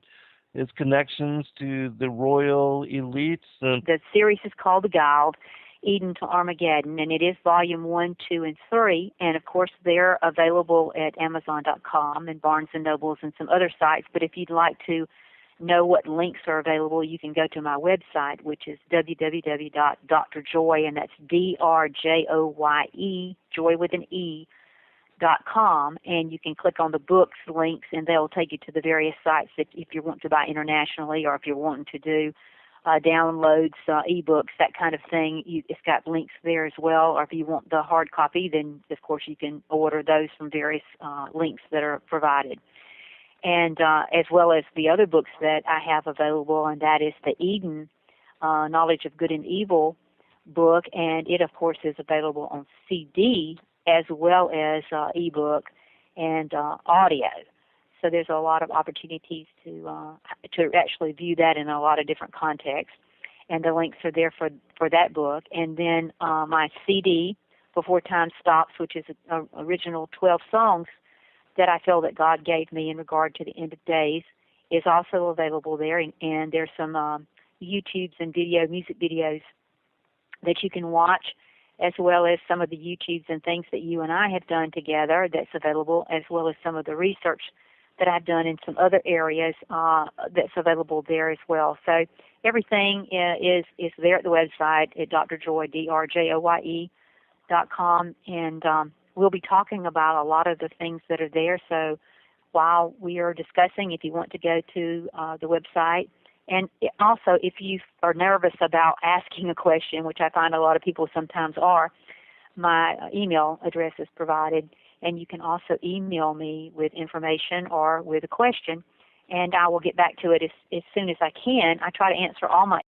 its connections to the royal elites. The series is called Beguiled, Eden to Armageddon, and it is volume 1, 2, and 3, and of course they're available at Amazon.com and Barnes & Nobles and some other sites. But if you'd like to know what links are available, you can go to my website, which is www.drjoye, and that's DRJOYE, Joy with an E, .com, and you can click on the books links, and they'll take you to the various sites if you want to buy internationally, or if you're wanting to do downloads, ebooks, that kind of thing. It's got links there as well. Or if you want the hard copy, then of course you can order those from various links that are provided. And as well as the other books that I have available, and that is the Eden, Knowledge of Good and Evil book, and it of course is available on CD as well as ebook and audio. So there's a lot of opportunities to actually view that in a lot of different contexts, and the links are there for that book. And then my CD, Before Time Stops, which is an original 12 songs that I feel that God gave me in regard to the end of days, is also available there. And there's some YouTubes and music videos that you can watch, as well as some of the YouTubes and things that you and I have done together that's available, as well as some of the research that I've done in some other areas that's available there as well. So everything is there at the website at drjoye, DRJOYE.com, and we'll be talking about a lot of the things that are there. So while we are discussing, if you want to go to the website, and also, if you are nervous about asking a question, which I find a lot of people sometimes are, my email address is provided. and you can also email me with information or with a question, and I will get back to it as soon as I can. I try to answer all my